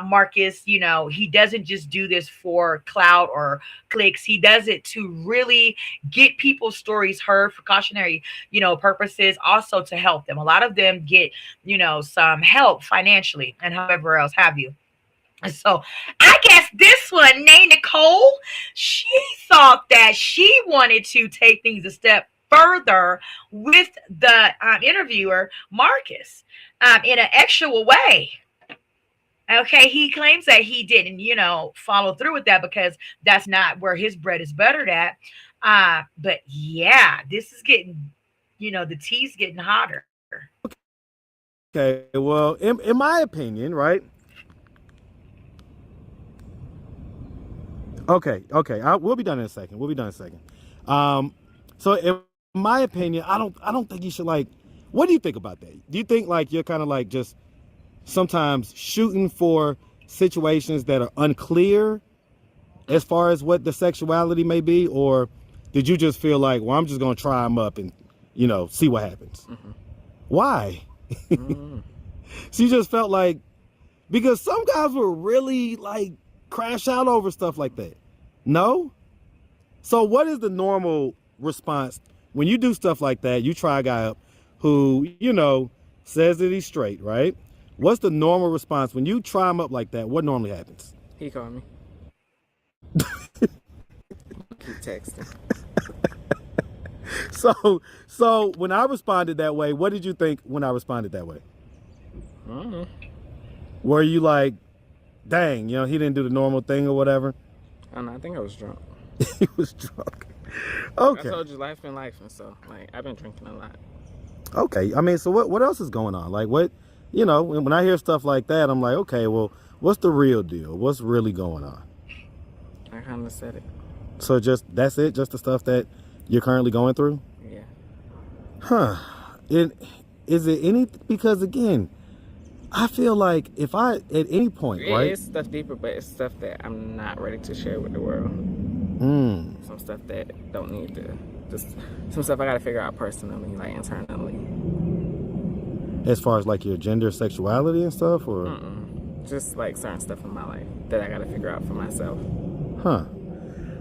Marcus, he doesn't just do this for clout or clicks. He does it to really get people's stories heard for cautionary, purposes, also to help them. A lot of them get, some help financially and however else have you. And so I guess this one, Nay Nicole, she thought that she wanted to take things a step further with the interviewer, Marcus, in an actual way. Okay, he claims that he didn't, follow through with that because that's not where his bread is buttered at. But yeah, this is getting, the tea's getting hotter. Okay, well, in my opinion, right? Okay, we'll be done in a second. So in my opinion, I don't think you should like. What do you think about that? Do you think like you're kind of like just sometimes shooting for situations that are unclear as far as what the sexuality may be, or did you just feel like, well, I'm just gonna try them up and see what happens? Mm-hmm. Why? Mm-hmm. So you just felt like, because some guys will really like crash out over stuff like that. No? So what is the normal response when you do stuff like that? You try a guy up who, says that he's straight, right? What's the normal response when you try him up like that? What normally happens? He called me. Keep texting. So when I responded that way, what did you think when I responded that way? Mm-hmm. Were you like, dang, he didn't do the normal thing or whatever? I don't know, I think I was drunk. He was drunk. Okay. I told you life been life, and so like I've been drinking a lot. Okay, I mean, so what else is going on? Like what, when I hear stuff like that, I'm like, okay, well, what's the real deal? What's really going on? I kind of said it. So that's it? Just the stuff that you're currently going through? Yeah. Huh. Is it any, because again, I feel like if I, at any point, right? It's stuff deeper, but it's stuff that I'm not ready to share with the world. Some stuff that don't need to, just some stuff I got to figure out personally, like internally. As far as like your gender, sexuality and stuff, or? Just like certain stuff in my life that I got to figure out for myself. Huh.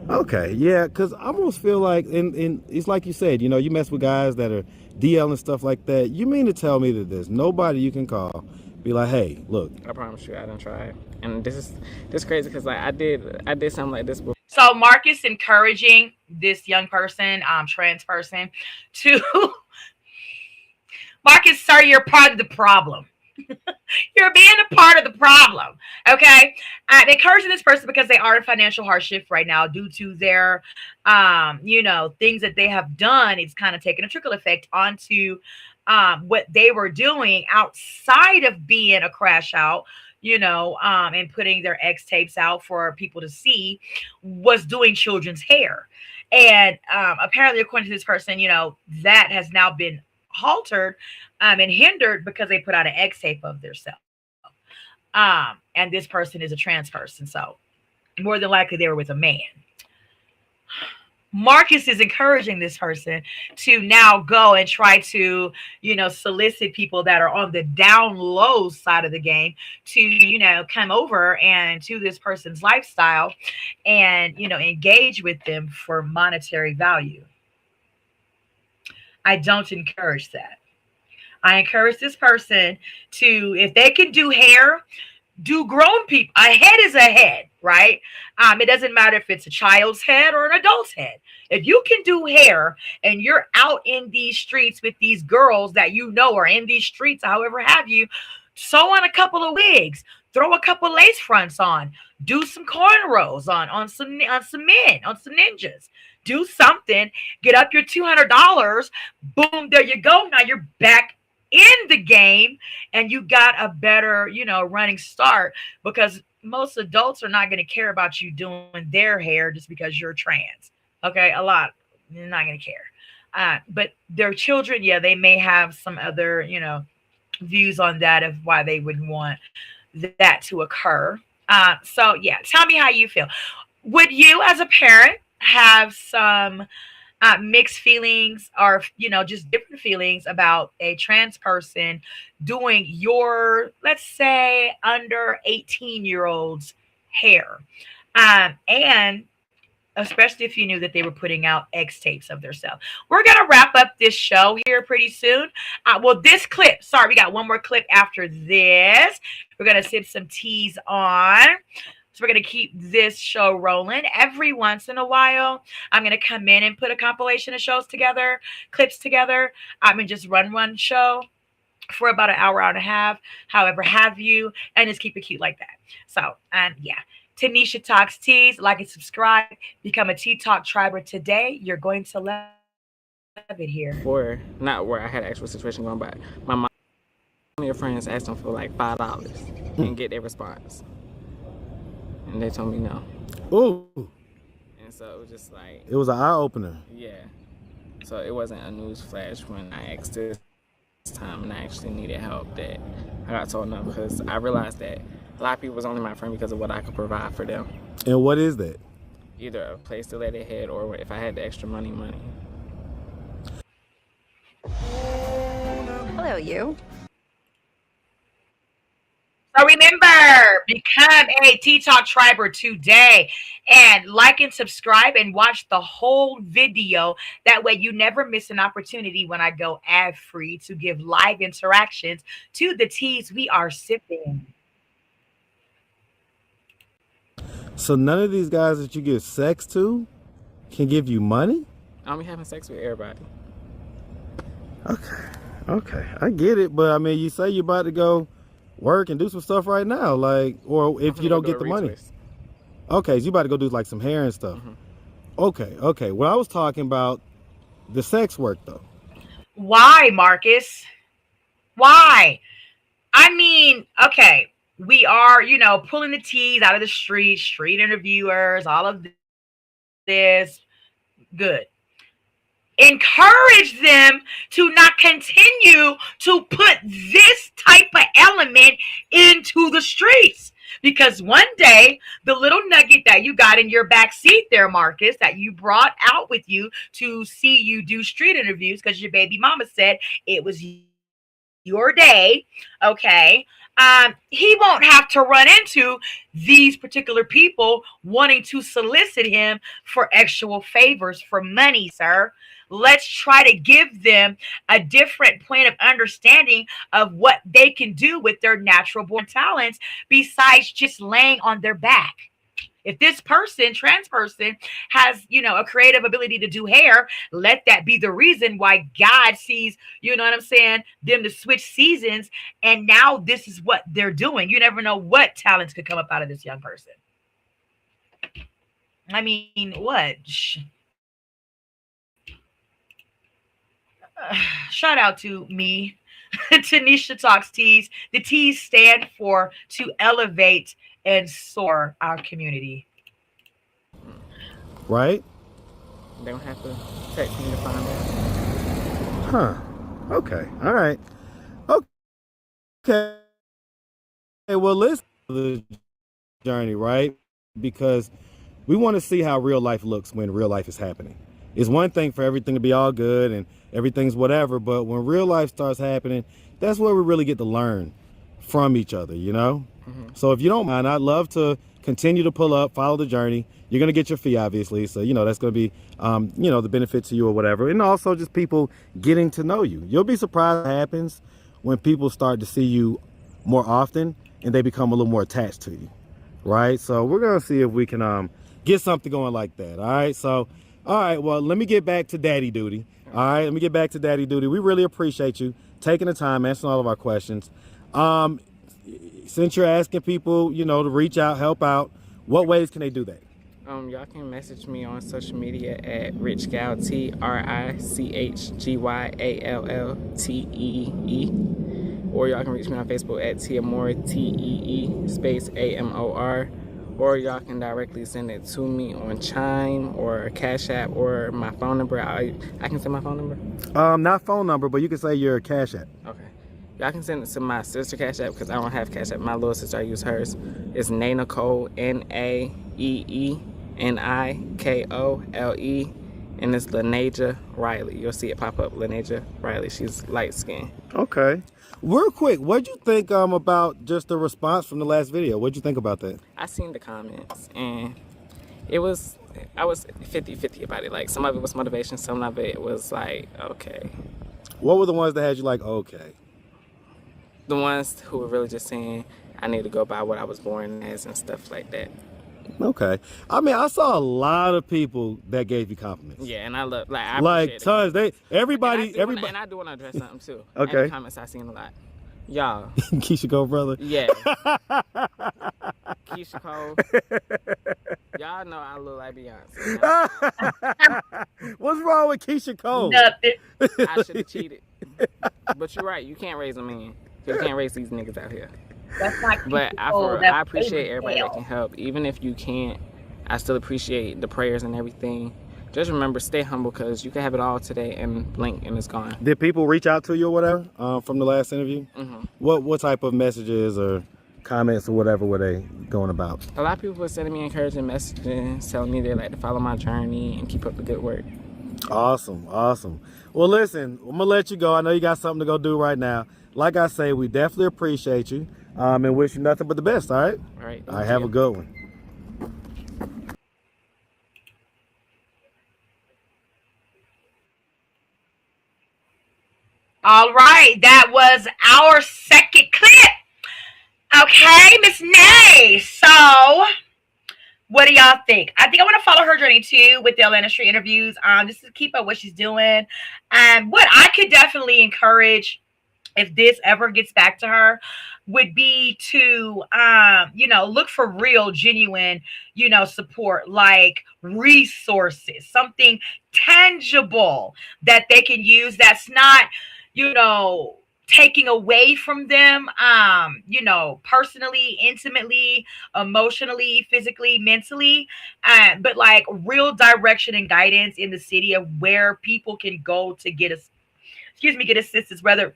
Okay, yeah, because I almost feel like, and it's like you said, you know, you mess with guys that are DL and stuff like that. You mean to tell me that there's nobody you can call, be like, hey, look. I promise you, I done tried, and this crazy because like I did something like this before. So Marcus encouraging this young person, trans person, to Marcus, sir, you're part of the problem. You're being a part of the problem. Okay. Encouraging this person because they are in financial hardship right now due to their, things that they have done. It's kind of taken a trickle effect onto what they were doing outside of being a crash out, and putting their X tapes out for people to see, was doing children's hair. And apparently, according to this person, that has now been haltered and hindered because they put out an X tape of themselves. And this person is a trans person. So more than likely they were with a man. Marcus is encouraging this person to now go and try to, solicit people that are on the down low side of the game to, come over and to this person's lifestyle and, engage with them for monetary value. I don't encourage that. I encourage this person to, if they can do hair, do grown people. A head is a head, right? It doesn't matter if it's a child's head or an adult's head. If you can do hair and you're out in these streets with these girls that are in these streets, however have you, sew on a couple of wigs, throw a couple lace fronts on, do some cornrows on some men, on some ninjas. Do something, get up your $200, boom, there you go. Now you're back in the game and you got a better, running start, because most adults are not going to care about you doing their hair just because you're trans. Okay, a lot, they're not going to care. But their children, yeah, they may have some other, views on that of why they wouldn't want that to occur. So yeah, tell me how you feel. Would you as a parent have some mixed feelings or, just different feelings about a trans person doing your, let's say, under 18-year-old's hair? And especially if you knew that they were putting out X tapes of themselves. We're going to wrap up this show here pretty soon. This clip, we got one more clip after this. We're going to sip some teas on. So we're going to keep this show rolling. Every once in a while, I'm going to come in and put a compilation of shows together, clips together. And just run one show for about an hour and a half, however have you, and just keep it cute like that. So, yeah. Tanisha Talks Teas. Like and subscribe. Become a Tea Talk Triber today. You're going to love it here. Not where I had an actual situation going, but my mom and your friends asked them for like $5 and get their response. And they told me no. Ooh. And so it was just like... It was an eye-opener. Yeah. So it wasn't a news flash when I asked this time and I actually needed help that I got told no, because I realized that a lot of people was only my friend because of what I could provide for them. And what is that? Either a place to lay their head or if I had the extra money. Hello, you. So remember, become a Tea Talk Triber today and like and subscribe and watch the whole video. That way you never miss an opportunity when I go ad-free to give live interactions to the teas we are sipping. So none of these guys that you give sex to can give you money? I'm having sex with everybody. Okay, I get it, but I mean, you say you're about to go work and do some stuff right now, like, or if you don't get the money. Okay, so you about to go do like some hair and stuff. Okay. Well, I was talking about the sex work though. Why, Marcus? Why? I mean, okay, we are, pulling the teas out of the street interviewers, all of this. Good. Encourage them to not continue to put this type of element into the streets. Because one day, the little nugget that you got in your back seat there, Marcus, that you brought out with you to see you do street interviews because your baby mama said it was your day, okay? he won't have to run into these particular people wanting to solicit him for actual favors for money, sir. Let's try to give them a different point of understanding of what they can do with their natural born talents besides just laying on their back. If this person, trans person, has, a creative ability to do hair, let that be the reason why God sees, you know what I'm saying, them to switch seasons. And now this is what they're doing. You never know what talents could come up out of this young person. I mean, what? Shout out to me, Tanisha Talks Tees. The T's stand for to elevate and soar our community. Right? They don't have to text me to find out. Huh. Okay. All right. Okay. Well, listen to the journey, right? Because we want to see how real life looks when real life is happening. It's one thing for everything to be all good and everything's whatever, but when real life starts happening, that's where we really get to learn from each other, you know? So if you don't mind, I'd love to continue to pull up, follow the journey. You're going to get your fee, obviously. So, that's going to be, the benefit to you or whatever. And also just people getting to know you. You'll be surprised what happens when people start to see you more often and they become a little more attached to you. Right. So we're going to see if we can get something going like that. All right. So, all right. Well, let me get back to daddy duty. All right. Let me get back to daddy duty. We really appreciate you taking the time, answering all of our questions. Since you're asking people, to reach out, help out, what ways can they do that? Y'all can message me on social media at RichGyalTee, RichGyalTee. Or y'all can reach me on Facebook at Tiamor, TEE space AMOR. Or y'all can directly send it to me on Chime or Cash App or my phone number. I can send my phone number? Not phone number, but you can say your Cash App. Okay. Y'all can send it to my sister Cash App because I don't have Cash App. My little sister, I use hers. It's Naenicole, NAEENIKOLE. And it's Laneja Riley. You'll see it pop up, Laneja Riley. She's light skinned. Okay. Real quick, what'd you think about just the response from the last video? What'd you think about that? I seen the comments and I was 50-50 about it. Like some of it was motivation, some of it was like, okay. What were the ones that had you like, okay? The ones who were really just saying I need to go by what I was born as and stuff like that. Okay. I mean, I saw a lot of people that gave you compliments. Yeah, and I love, I appreciate tons. Everybody. And I do want to address something too. Okay. In the comments I seen a lot. Y'all. Keisha Cole, brother. Yeah. Keisha Cole. Y'all know I look like Beyonce. What's wrong with Keisha Cole? Nothing. I should have cheated. But you're right. You can't raise a man. You can't raise these niggas out here. That's not But I appreciate everybody that can help. Even if you can't, I still appreciate the prayers and everything. Just remember, stay humble because you can have it all today and blink and it's gone. Did people reach out to you or whatever from the last interview? Mm-hmm. What type of messages or comments or whatever were they going about? A lot of people were sending me encouraging messages, telling me they like to follow my journey and keep up the good work. Awesome. Well, listen, I'm going to let you go. I know you got something to go do right now. Like I say, we definitely appreciate you and wish you nothing but the best, all right? All right. All right, have a good one. All right, that was our second clip. Okay, Miss Nay. So, what do y'all think? I think I want to follow her journey too with the Atlanta Street interviews. Just to keep up what she's doing. And what I could definitely encourage, if this ever gets back to her, would be to look for real, genuine, support, like resources, something tangible that they can use that's not, taking away from them, personally, intimately, emotionally, physically, mentally, but like real direction and guidance in the city of where people can go to get assistance, whether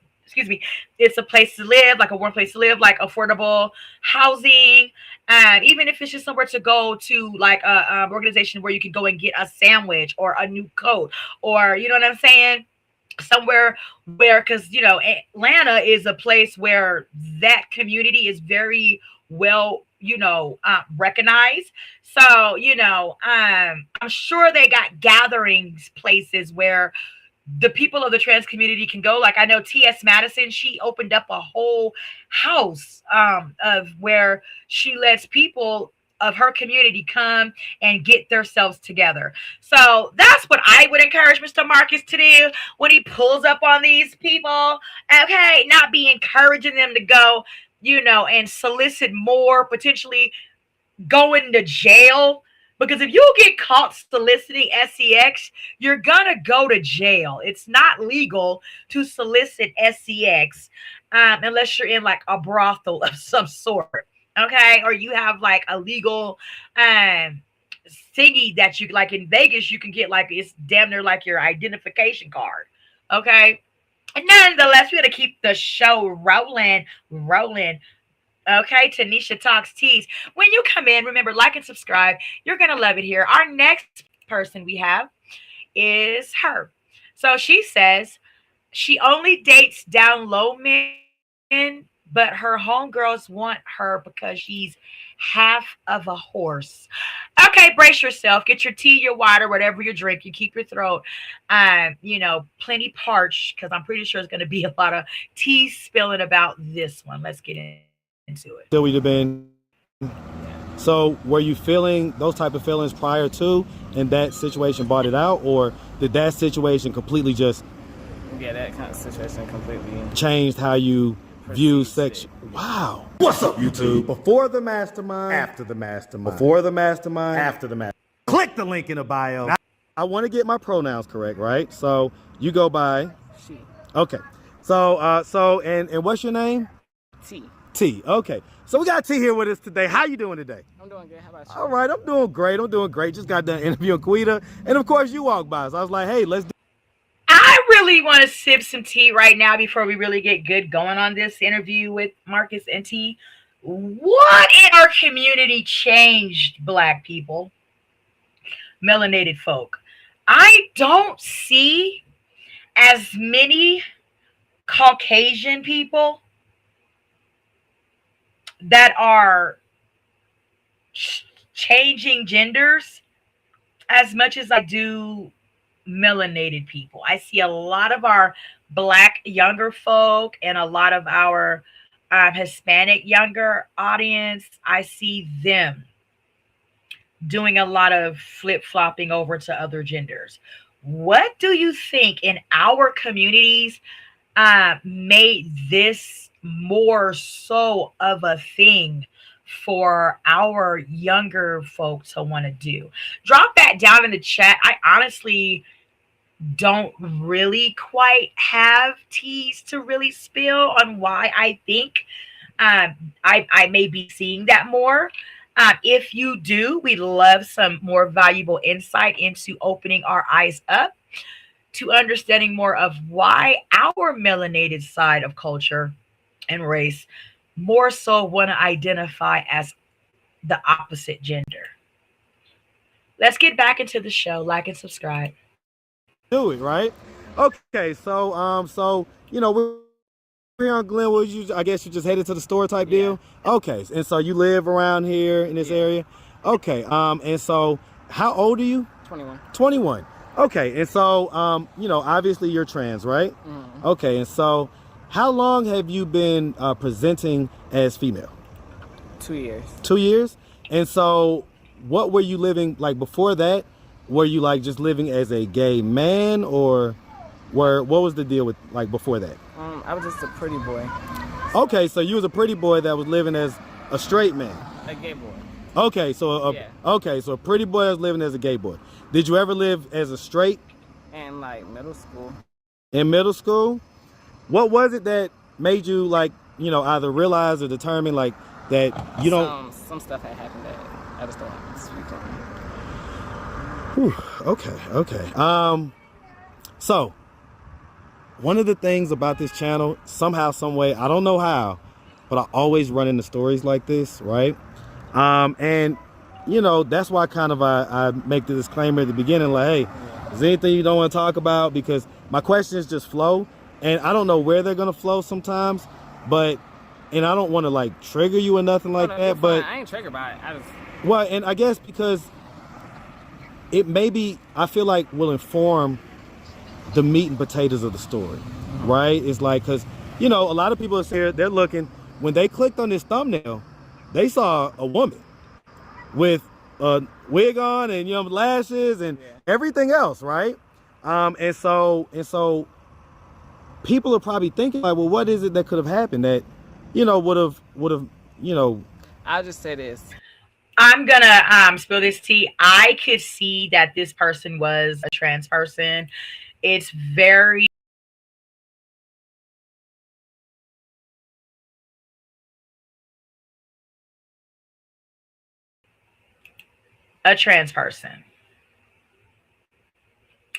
it's a place to live, like a warm place to live, like affordable housing, and even if it's just somewhere to go to, like a organization where you can go and get a sandwich or a new coat, or you know what I'm saying, somewhere where, because Atlanta is a place where that community is very well recognized. So I'm sure they got gatherings places where the people of the trans community can go. Like I know T.S. Madison, she opened up a whole house of where she lets people of her community come and get themselves together. So that's what I would encourage Mr. Marcus to do when he pulls up on these people. Okay, not be encouraging them to go, and solicit more, potentially going to jail. Because if you get caught soliciting sex, you're gonna go to jail. It's not legal to solicit sex unless you're in like a brothel of some sort. Okay, or you have like a legal thingy that you like in Vegas, you can get like it's damn near like your identification card. Okay, and nonetheless, we gotta keep the show rolling. Okay, Tanisha Talks Teas. When you come in, remember, like and subscribe. You're gonna love it here. Our next person we have is her. So she says she only dates down low men, but her homegirls want her because she's half of a horse. Okay, brace yourself. Get your tea, your water, whatever you drink. You keep your throat, plenty parched, because I'm pretty sure it's going to be a lot of tea spilling about this one. Let's get into it. Still, we'd have been. So, were you feeling those type of feelings prior to, and that situation brought it out, or did that situation completely just? Yeah, that kind of situation completely changed how you view sex. Wow. What's up, YouTube? Before the mastermind, after the mastermind. Before the mastermind, after the mastermind. Click the link in the bio. Now, I want to get my pronouns correct, right? So you go by she. Okay. So and what's your name? T. T. Okay. So we got T here with us today. How you doing today? I'm doing good. How about you? All right, I'm doing great. Just got done interviewing Quita, and of course you walked by. So I was like, hey, let's do. I really want to sip some tea right now before we really get good going on this interview with Marcus and T. What in our community changed Black people, melanated folk? I don't see as many Caucasian people that are changing genders as much as I do melanated people. I see a lot of our Black younger folk and a lot of our Hispanic younger audience. I see them doing a lot of flip-flopping over to other genders. What do you think in our communities made this more so of a thing for our younger folks to want to do? Drop that down in the chat. I honestly don't really quite have teas to really spill on why I think I may be seeing that more. If you do, we'd love some more valuable insight into opening our eyes up to understanding more of why our melanated side of culture and race more so want to identify as the opposite gender. Let's get back into the show. Like and subscribe. Do it, right? Okay, so we're here on Glenwood. I guess you just headed to the store type deal. Okay, and so you live around here in this area. Okay, and so how old are you? 21. 21. Okay, and so obviously you're trans, right? Mm-hmm. Okay, and so how long have you been presenting as female? 2 years. 2 years? And so what were you living like before that? Were you like just living as a gay man, or what was the deal with like before that? I was just a pretty boy. Okay, so you was a pretty boy that was living as a straight man. A gay boy. Okay, so a pretty boy that was living as a gay boy. Did you ever live as a straight? In like middle school. In middle school? What was it that made you like, either realize or determine like that you don't? Some stuff had happened that I just don't want to speak on. Okay. So one of the things about this channel, somehow, some way, I don't know how, but I always run into stories like this, right? And that's why kind of I make the disclaimer at the beginning, like, hey, is there anything you don't want to talk about? Because my questions just flow, and I don't know where they're gonna flow sometimes, but and I don't want to like trigger you or nothing like that, but I ain't triggered by it. I just well, and I guess because it maybe I feel like will inform the meat and potatoes of the story, right? It's like because you know a lot of people are here, they're looking when they clicked on this thumbnail, they saw a woman with a wig on and lashes and everything else, right? And so people are probably thinking like, well, what is it that could have happened that would have I'll just say this. I'm gonna spill this tea. I could see that this person was a trans person. It's very a trans person.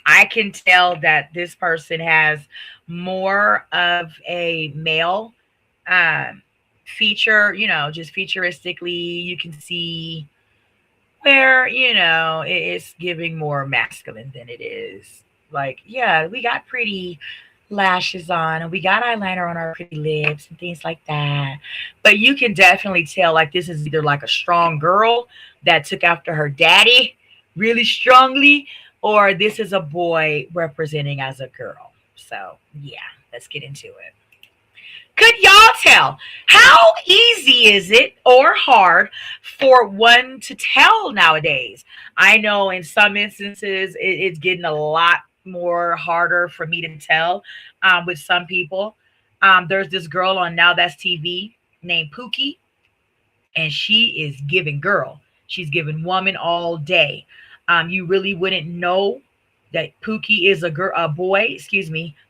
I can tell that this person has more of a male feature, just futuristically. You can see where, it's giving more masculine than it is. Like, yeah, we got pretty lashes on and we got eyeliner on our pretty lips and things like that. But you can definitely tell like this is either like a strong girl that took after her daddy really strongly, or this is a boy representing as a girl. So yeah, let's get into it. Could y'all tell how easy is it or hard for one to tell nowadays? I know in some instances it's getting a lot more harder for me to tell with some people. There's this girl on Now That's TV named Pookie, and she is giving girl. She's giving woman all day. You really wouldn't know that Pookie is a boy,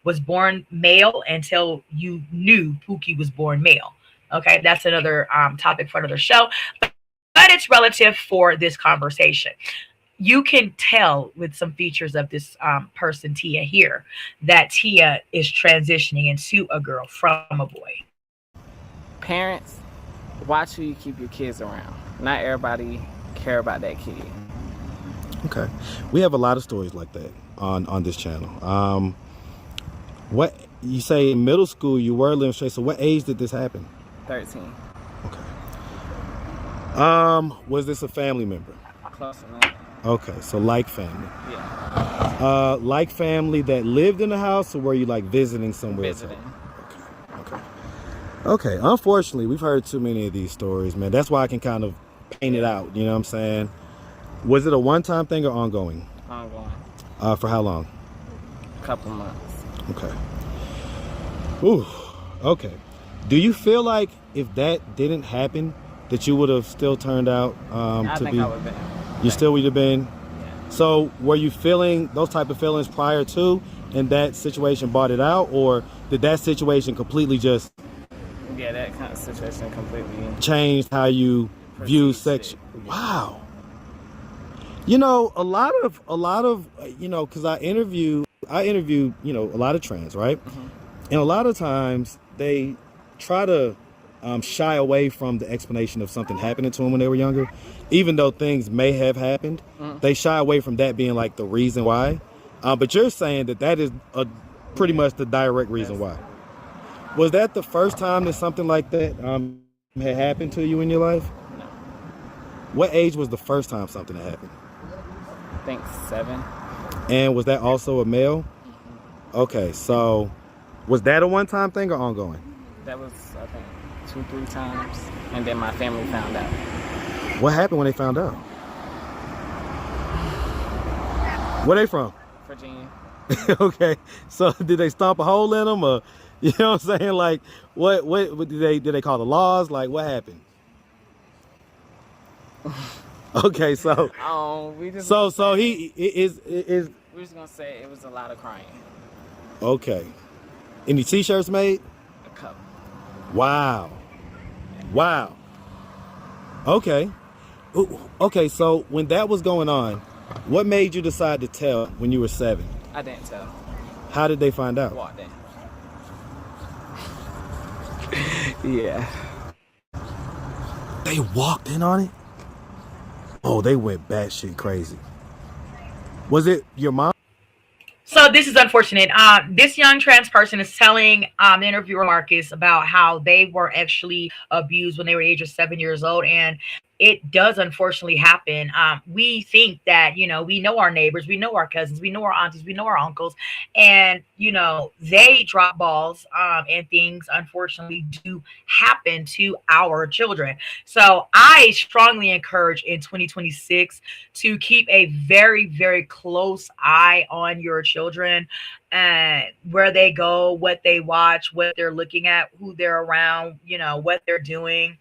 was born male until you knew Pookie was born male. Okay, that's another topic for another show, but it's relative for this conversation. You can tell with some features of this person, Tia here, that Tia is transitioning into a girl from a boy. Parents, watch who you keep your kids around. Not everybody care about that kid. Okay, we have a lot of stories like that on this channel. What you say in middle school you were living straight, so what age did this happen? 13. Okay. Was this a family member? Close enough. Okay, so like family. Yeah. Like family that lived in the house, or were you like visiting somewhere? Visiting. Okay. Unfortunately, we've heard too many of these stories, man. That's why I can kind of paint it out. You know what I'm saying? Was it a one-time thing or ongoing? Ongoing. For how long? A couple months. Okay. Ooh. Okay. Do you feel like if that didn't happen, that you would have still turned out I to think be? I would have been. You still would have been. Yeah. So were you feeling those type of feelings prior to, and that situation brought it out, or did that situation completely just? Yeah, that kind of situation completely changed how you view sex. Wow. A lot of, because I interview, a lot of trans, right? Mm-hmm. And a lot of times they try to shy away from the explanation of something happening to them when they were younger, even though things may have happened. Mm-hmm. They shy away from that being like the reason why. But you're saying that is pretty much the direct reason why. Was that the first time that something like that had happened to you in your life? No. What age was the first time something had happened? I think 7. And was that also a male? Mm-hmm. Okay, so was that a one-time thing or ongoing? That was, I think, 2-3 times, and then my family found out. What happened when they found out? Where they from? Virginia. Okay, so did they stomp a hole in them, or you know what I'm saying? Like, what did they call the laws? Like, what happened? Okay, so so he is. We're just gonna say it was a lot of crying. Okay. Any t-shirts made? A couple. Wow. Okay. Ooh, okay, so when that was going on, what made you decide to tell when you were 7? I didn't tell. How did they find out? Walked in. Yeah. They walked in on it? Oh, they went batshit crazy. Was it your mom? So this is unfortunate. This young trans person is telling the interviewer Marcus about how they were actually abused when they were the age of 7 years old, and it does unfortunately happen. We think that we know our neighbors, we know our cousins, we know our aunties, we know our uncles, and they drop balls, and things unfortunately do happen to our children. So I strongly encourage in 2026 to keep a very, very close eye on your children and where they go, what they watch, what they're looking at, who they're around, what they're doing.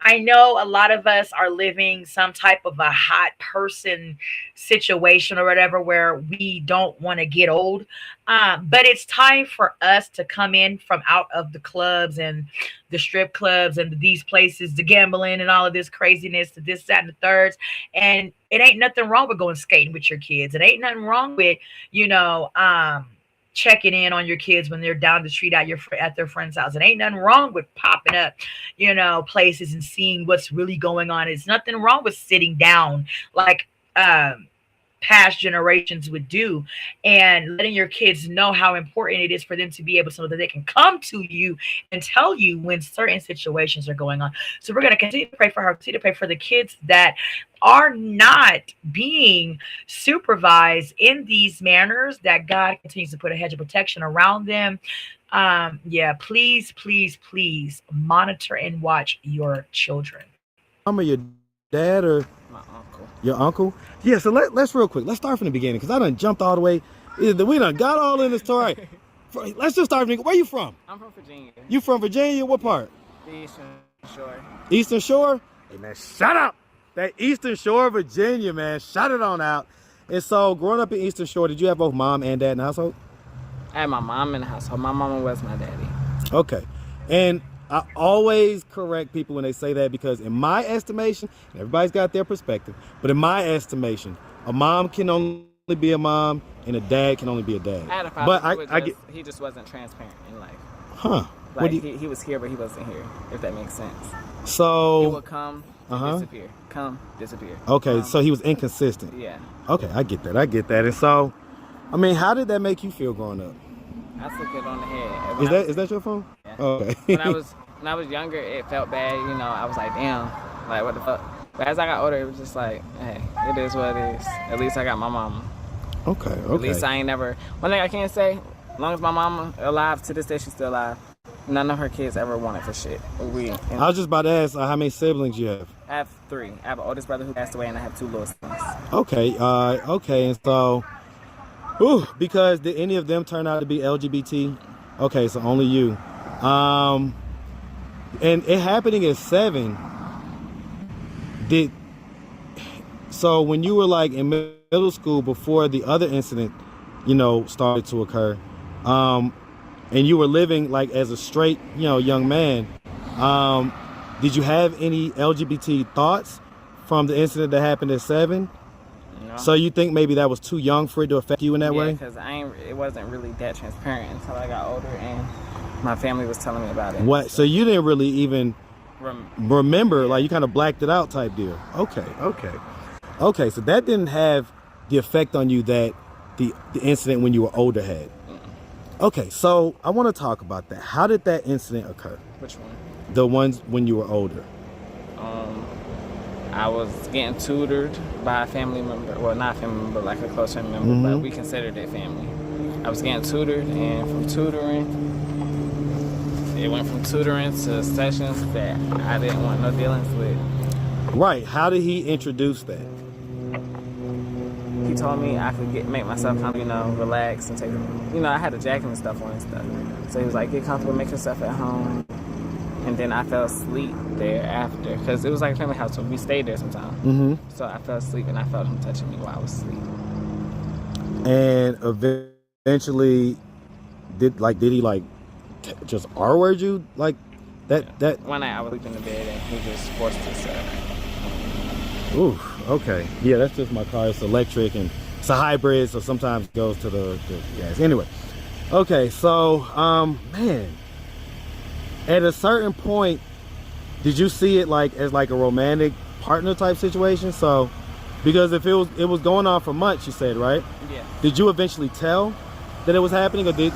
I know a lot of us are living some type of a hot person situation or whatever where we don't want to get old. But it's time for us to come in from out of the clubs and the strip clubs and these places, the gambling and all of this craziness, to this, that, and the thirds. And it ain't nothing wrong with going skating with your kids. It ain't nothing wrong with, checking in on your kids when they're down the street at their friend's house. It ain't nothing wrong with popping up, places and seeing what's really going on. It's nothing wrong with sitting down like past generations would do and letting your kids know how important it is for them to be able so that they can come to you and tell you when certain situations are going on. So we're going to continue to pray for her, continue to pray for the kids that are not being supervised in these manners, that God continues to put a hedge of protection around them. Please monitor and watch your children. Mom or your dad or My uncle. your uncle? Yeah, so let's real quick. Let's start from the beginning because I done jumped all the way. We done got all in the story. Let's just start from where you from? I'm from Virginia. You from Virginia? What part? The Eastern Shore. Eastern Shore? Hey, man, shut up. That Eastern Shore, Virginia, man. Shout it on out. And so, growing up in Eastern Shore, did you have both mom and dad in the household? I had my mom in the household. My mama was my daddy. Okay. And I always correct people when they say that because in my estimation, everybody's got their perspective, but in my estimation, a mom can only be a mom and a dad can only be a dad. I had a father, but he just wasn't transparent in life. Huh. Like he was here, but he wasn't here, if that makes sense. So he would come, disappear. Come, disappear. Okay, so he was inconsistent. Yeah. Okay, I get that. And so, I mean, how did that make you feel growing up? I took it on the head. Is that your phone? Yeah. Okay. when I was younger, it felt bad. I was like, damn, like what the fuck. But as I got older, it was just like, hey, it is what it is. At least I got my mama. Okay. At least I ain't never. One thing I can say, as long as my mama alive to this day, she's still alive. None of her kids ever wanted for shit. I was just about to ask how many siblings you have. I have 3. I have an oldest brother who passed away, and I have 2 little siblings. Okay. And so, because did any of them turn out to be LGBT? Okay, so only you. And it happening at 7. So when you were like in middle school before the other incident, started to occur, and you were living like as a straight, young man, did you have any LGBT thoughts from the incident that happened at 7? No. So you think maybe that was too young for it to affect you in that way? Yeah, because it wasn't really that transparent until I got older and my family was telling me about it. What? So you didn't really even remember, like you kind of blacked it out type deal. Okay. So that didn't have the effect on you that the incident when you were older had. Okay, so I want to talk about that. How did that incident occur? Which one? The ones when you were older. I was getting tutored by a family member. Well, not a family member, like a close family member, but we considered it family. I was getting tutored, and from tutoring, it went from tutoring to sessions that I didn't want no dealings with. Right. How did he introduce that? He told me I could make myself comfortable, relax and take, I had a jacket and stuff on and stuff. So he was like, get comfortable, make yourself at home. And then I fell asleep there after, because it was like a family house, so we stayed there sometimes. So I fell asleep and I felt him touching me while I was asleep. And eventually, did he just R-word you like that? One night I was sleeping in the bed and he just forced himself. Ooh, okay. Yeah, that's just my car. It's electric and it's a hybrid, so sometimes it goes to the gas. Anyway, okay, so, man, at a certain point, did you see it as a romantic partner type situation? So, because if it was going on for months, you said, right? Yeah. Did you eventually tell that it was happening, or did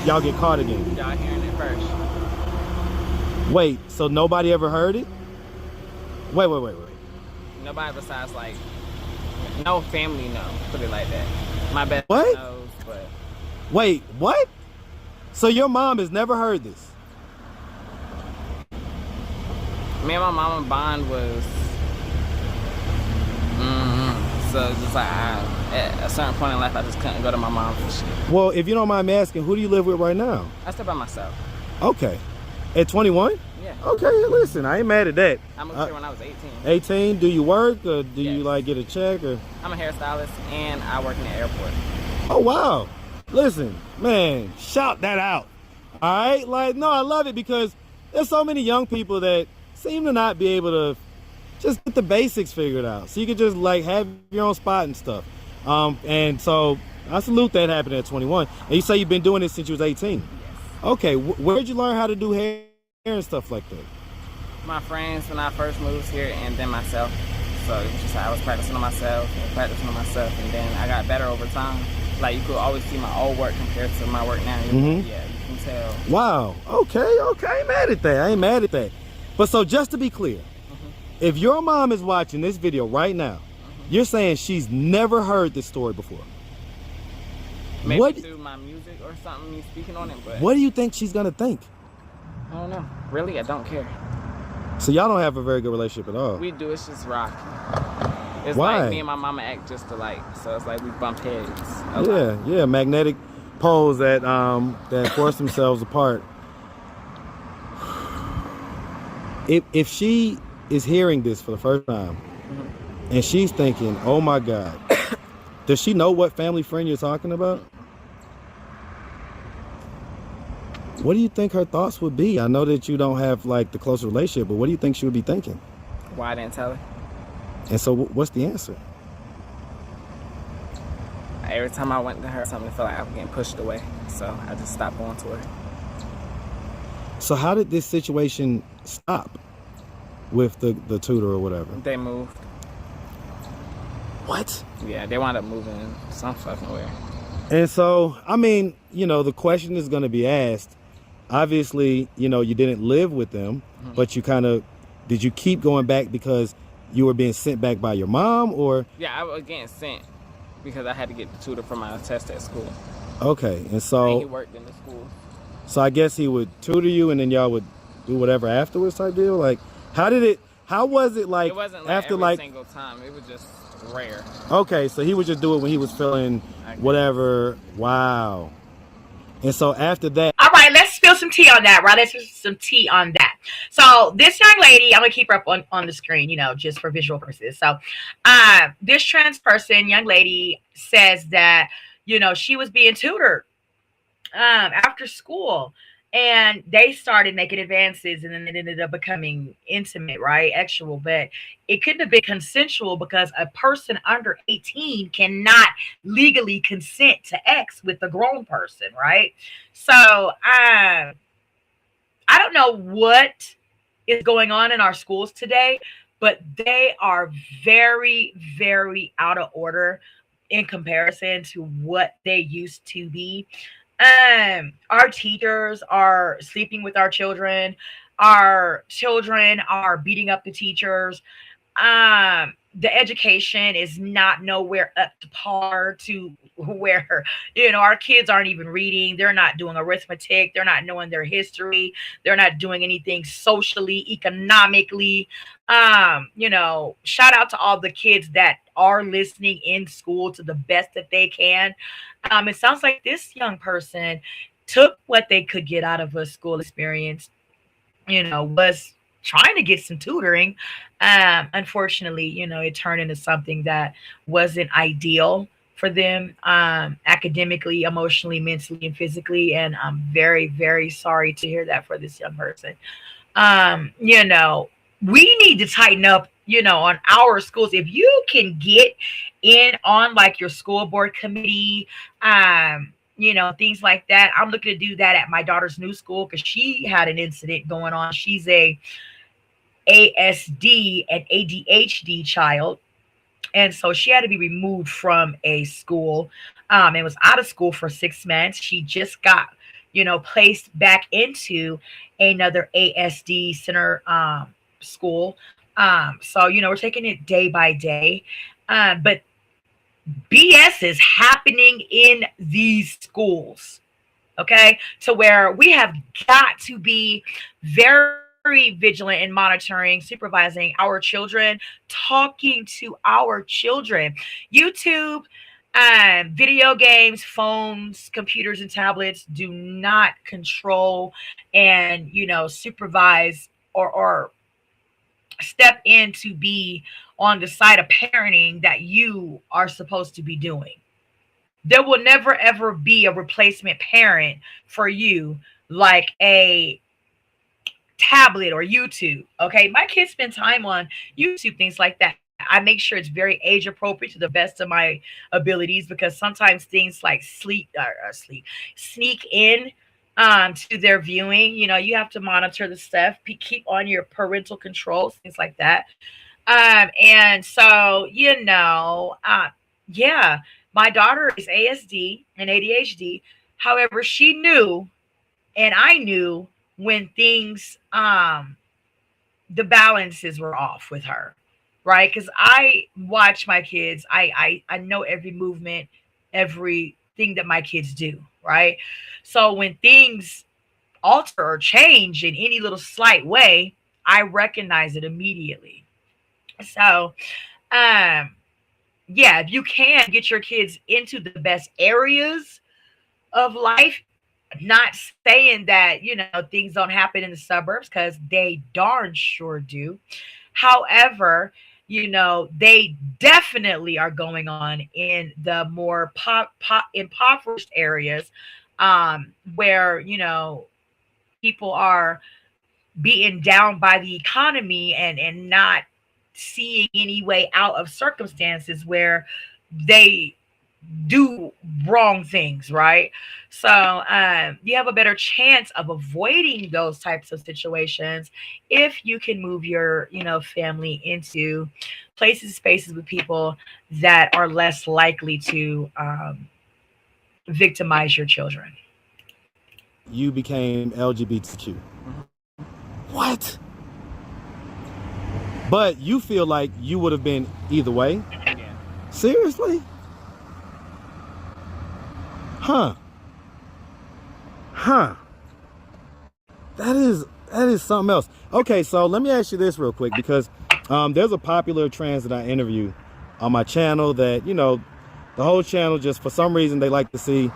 y'all get caught again? Y'all hearing it first. Wait, so nobody ever heard it? Wait. Nobody besides like no family know. Put it like that. My best What? friend knows, but Wait, what? So your mom has never heard this? me and my mama bond was. So just like at a certain point in life, I just couldn't go to my mom for shit. Well, if you don't mind me asking, who do you live with right now? I stay by myself. Okay. At 21? Yeah. Okay, listen, I ain't mad at that. I moved here when I was 18. 18, do you work or do Yes. you like get a check or? I'm a hairstylist and I work in the airport. Oh, wow. Listen, man, shout that out. All right? Like, no, I love it because there's so many young people that seem to not be able to just get the basics figured out. So you can just like have your own spot and stuff. And so I salute that happening at 21. And you say you've been doing this since you was 18? Yes. Okay, where'd you learn how to do hair and stuff like that? My friends when I first moved here and then myself. So it's just I was practicing on myself and then I got better over time. Like you could always see my old work compared to my work now. Mhm. Yeah, you can tell. Wow. Okay. I ain't mad at that. I ain't mad at that. But so just to be clear, if your mom is watching this video right now, you're saying she's never heard this story before. Maybe What- through my music or something, me speaking on it, but What do you think she's gonna think? I don't know. Really, I don't care. So y'all don't have a very good relationship at all. We do, it's just rocky. It's Why? like me and my mama act just alike, so it's like we bump heads. a lot. Yeah, magnetic poles that force themselves apart. If she is hearing this for the first time and she's thinking, oh my God, does she know what family friend you're talking about? What do you think her thoughts would be? I know that you don't have like the close relationship, but what do you think she would be thinking? Why I didn't tell her? And so what's the answer? Every time I went to her, something felt like I was getting pushed away, so I just stopped going to her. So how did this situation stop with the tutor or whatever? They moved. What? Yeah, they wound up moving some fucking way. And so, I mean, you know, the question is going to be asked. Obviously, you know, you didn't live with them, but you did you keep going back because you were being sent back by your mom or? Yeah, I was getting sent because I had to get the tutor for my test at school. Okay, and And he so, worked in the school. so I guess he would tutor you and then y'all would do whatever afterwards type deal? Like, how was it like It wasn't like after every like, single time. It was just rare. okay, so he would just do it when he was feeling whatever. Wow. And so after that, All right, let's spill some tea on that, right? Let's spill some tea on that. So this young lady, I'm gonna keep her up on the screen, you know, just for visual purposes. So this trans person, young lady, says that, you know, she was being tutored after school. And they started making advances and then it ended up becoming intimate, right? Actual, but it couldn't have been consensual because a person under 18 cannot legally consent to X with a grown person, right? So I don't know what is going on in our schools today, but they are very, very out of order in comparison to what they used to be. Our teachers are sleeping with our children. Our children are beating up the teachers. The education is not nowhere up to par to where, you know, our kids aren't even reading. They're not doing arithmetic. They're not knowing their history. They're not doing anything socially, economically. You know, shout out to all the kids that are listening in school to the best that they can. It sounds like this young person took what they could get out of a school experience, you know, was trying to get some tutoring. Unfortunately, you know, it turned into something that wasn't ideal for them, academically, emotionally, mentally, and physically. And I'm very, very sorry to hear that for this young person. You know, we need to tighten up, you know, on our schools. If you can get in on like your school board committee, you know, things like that. I'm looking to do that at my daughter's new school because she had an incident going on. She's a ASD and ADHD child. And so she had to be removed from a school and was out of school for 6 months. She just got, placed back into another ASD center school. So, we're taking it day by day. But BS is happening in these schools, okay? To where we have got to be very vigilant in monitoring, supervising our children, talking to our children. YouTube, video games, phones, computers, and tablets do not control and, supervise or step in to be on the side of parenting that you are supposed to be doing. There will never ever be a replacement parent for you like a tablet or YouTube. Okay, my kids spend time on YouTube, things like that. I make sure it's very age appropriate to the best of my abilities, because sometimes things like sneak in to their viewing. You have to monitor the stuff, keep on your parental controls, things like that. And so, yeah, my daughter is ASD and ADHD. However, she knew, and I knew when things, the balances were off with her, right? Because I watch my kids. I know every movement, everything that my kids do, right? So when things alter or change in any little slight way, I recognize it immediately. So, yeah, if you can get your kids into the best areas of life, not saying that, things don't happen in the suburbs, because they darn sure do. However, they definitely are going on in the more impoverished areas, where, people are beaten down by the economy and not seeing any way out of circumstances where they do wrong things, right? So you have a better chance of avoiding those types of situations if you can move your family into spaces with people that are less likely to victimize your children. You became LGBTQ. What? But you feel like you would have been either way? Yeah. Seriously? Huh. That is something else. Okay, so let me ask you this real quick, because there's a popular trans that I interview on my channel that, the whole channel, just for some reason, they like to see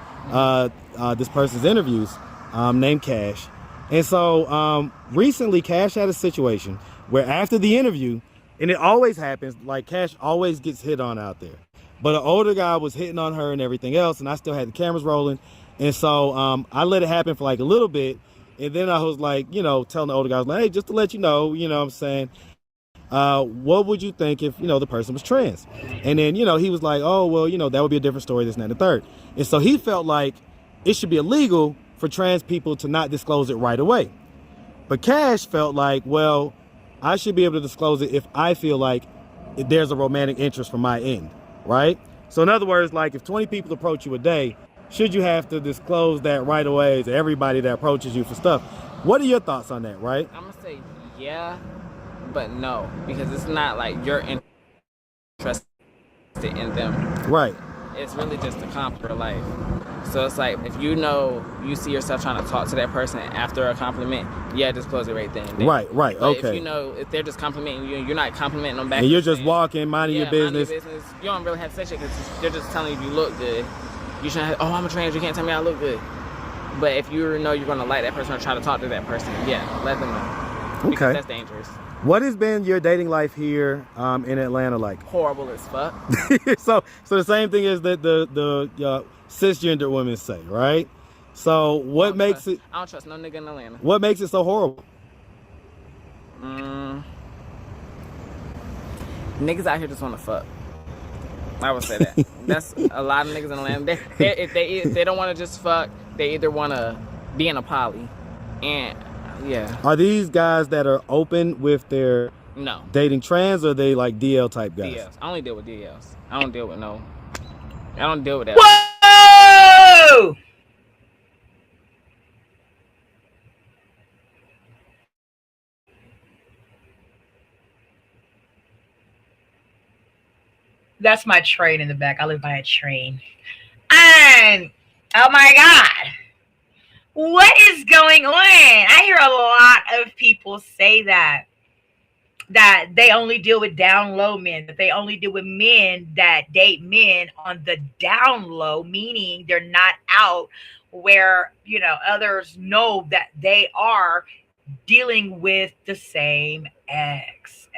this person's interviews, named Cash. And so recently Cash had a situation where after the interview, and it always happens, like Cash always gets hit on out there, but an older guy was hitting on her and everything else, and I still had the cameras rolling. And so I let it happen for like a little bit, and then I was like, telling the older guy, I was like, hey, just to let you know, what I'm saying, what would you think if, the person was trans? And then, he was like, oh, well, that would be a different story, this and that and the third. And so he felt like it should be illegal for trans people to not disclose it right away. But Cash felt like, well, I should be able to disclose it if I feel like there's a romantic interest from my end, right? So in other words, like if 20 people approach you a day, should you have to disclose that right away to everybody that approaches you for stuff? What are your thoughts on that, right? I'm gonna say yeah, but no, because it's not like you're interested in them. Right. It's really just a compliment life. So it's like, if you see yourself trying to talk to that person after a compliment, yeah, disclose it right then and there. Right, but okay. If they're just complimenting you and you're not complimenting them back, and you're just walking, minding your business. You don't really have to say shit, because they're just telling you look good. You shouldn't have, oh, I'm a trans, you can't tell me I look good. But if you know you're going to like that person or try to talk to that person, yeah, let them know. Because that's dangerous. What has been your dating life here in Atlanta like? Horrible as fuck. so the same thing as the cisgender women say, right? So what makes it? I don't trust no nigga in Atlanta. What makes it so horrible? Niggas out here just want to fuck. I would say that. That's a lot of niggas in Atlanta. If they don't want to just fuck, they either want to be in a poly, and yeah. Are these guys that are open with their no dating trans, or are they like DL type guys? DLs. I only deal with DLs. I don't deal with that. What? Boo! That's my train in the back. I live by a train. And oh my God, what is going on? I hear a lot of people say that they only deal with down low men, that they only deal with men that date men on the down low, meaning they're not out where, you know, others know that they are dealing with the same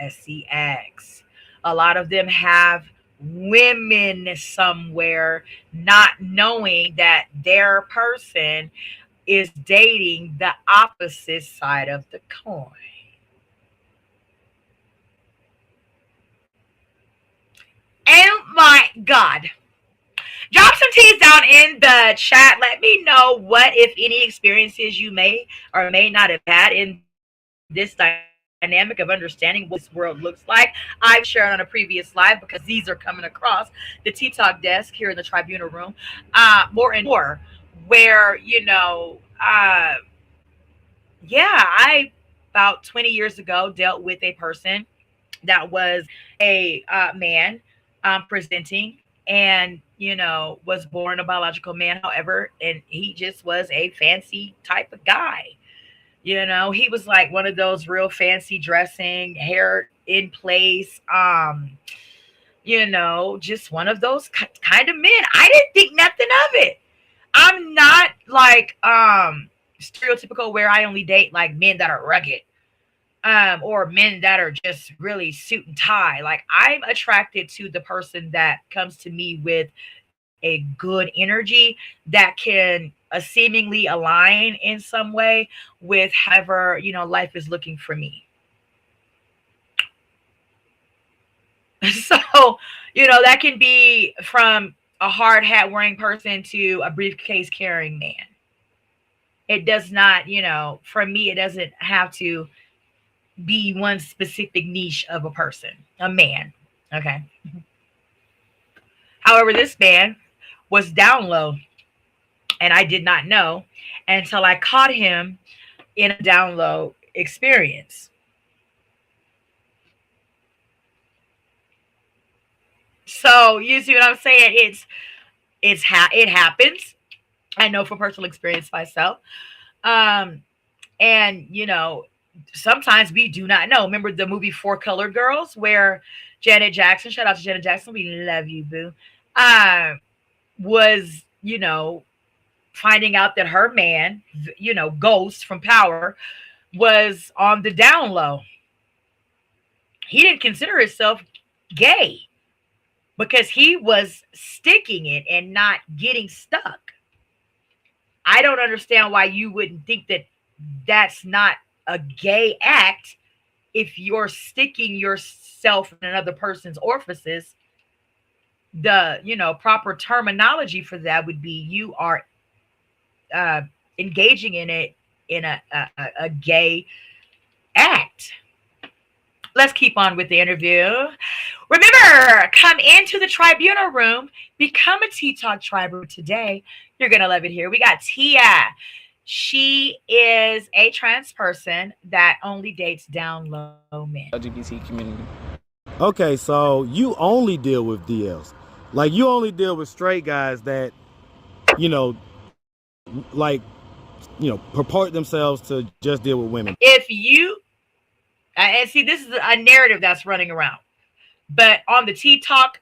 SCX. A lot of them have women somewhere, not knowing that their person is dating the opposite side of the coin. Oh my God. Drop some T's down in the chat. Let me know what, if any, experiences you may or may not have had in this dynamic of understanding what this world looks like. I've shared on a previous live because these are coming across the Tea Talk desk here in the Tribunal room more and more, where, you know, I about 20 years ago dealt with a person that was a man presenting, and, you know, was born a biological man, however, and he just was a fancy type of guy. You know, he was like one of those real fancy dressing, hair in place, you know, just one of those kind of men. I didn't think nothing of it. I'm not like stereotypical where I only date like men that are rugged. Or men that are just really suit and tie. Like, I'm attracted to the person that comes to me with a good energy that can seemingly align in some way with however, you know, life is looking for me. So, you know, that can be from a hard hat wearing person to a briefcase carrying man. It does not, you know, for me, it doesn't have to be one specific niche of a person, a man. Okay. However, this man was down low, and I did not know until I caught him in a down low experience. So you see what I'm saying? It happens. I know from personal experience myself. And, you know, sometimes we do not know. Remember the movie Four Colored Girls, where Janet Jackson, shout out to Janet Jackson, we love you, boo, was, you know, finding out that her man, you know, Ghost from Power, was on the down low. He didn't consider himself gay because he was sticking it and not getting stuck. I don't understand why you wouldn't think that that's not a gay act if you're sticking yourself in another person's orifices. The, you know, proper terminology for that would be you are engaging in it in a gay act. Let's keep on with the interview. Remember, come into the Tribunal room, become a Tea Talk Triber today. You're gonna love it here. We got Tia. She is a trans person that only dates down low men. LGBT community. Okay, so you only deal with DLs. Like, you only deal with straight guys that, you know, like, you know, purport themselves to just deal with women. If you, and see, this is a narrative that's running around, but on the Tea Talk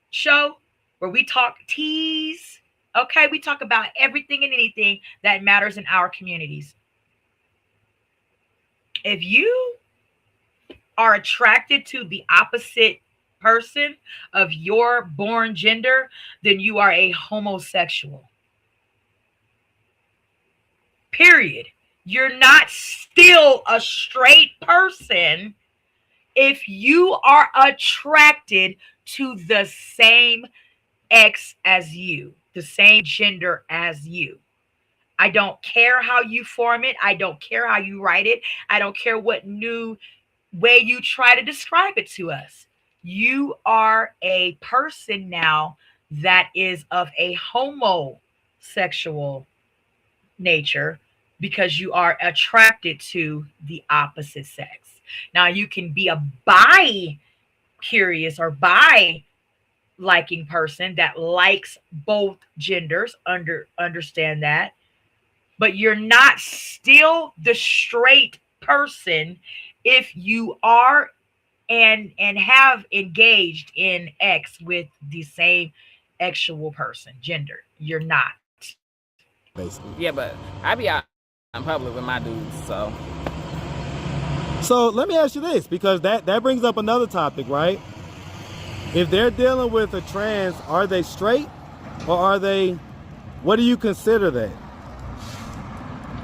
show, where we talk teas, okay, we talk about everything and anything that matters in our communities. If you are attracted to the opposite person of your born gender, then you are a homosexual. Period. You're not still a straight person if you are attracted to the same X as you, the same gender as you. I don't care how you form it. I don't care how you write it. I don't care what new way you try to describe it to us. You are a person now that is of a homosexual sexual nature because you are attracted to the opposite sex. Now you can be a bi curious or bi liking person that likes both genders, understand that, but you're not still the straight person if you are and have engaged in X with the same sexual person, gender. You're not. Basically. Yeah, but I be out in public with my dudes, so. So let me ask you this, because that brings up another topic, right? If they're dealing with a trans, are they straight or are they, what do you consider that?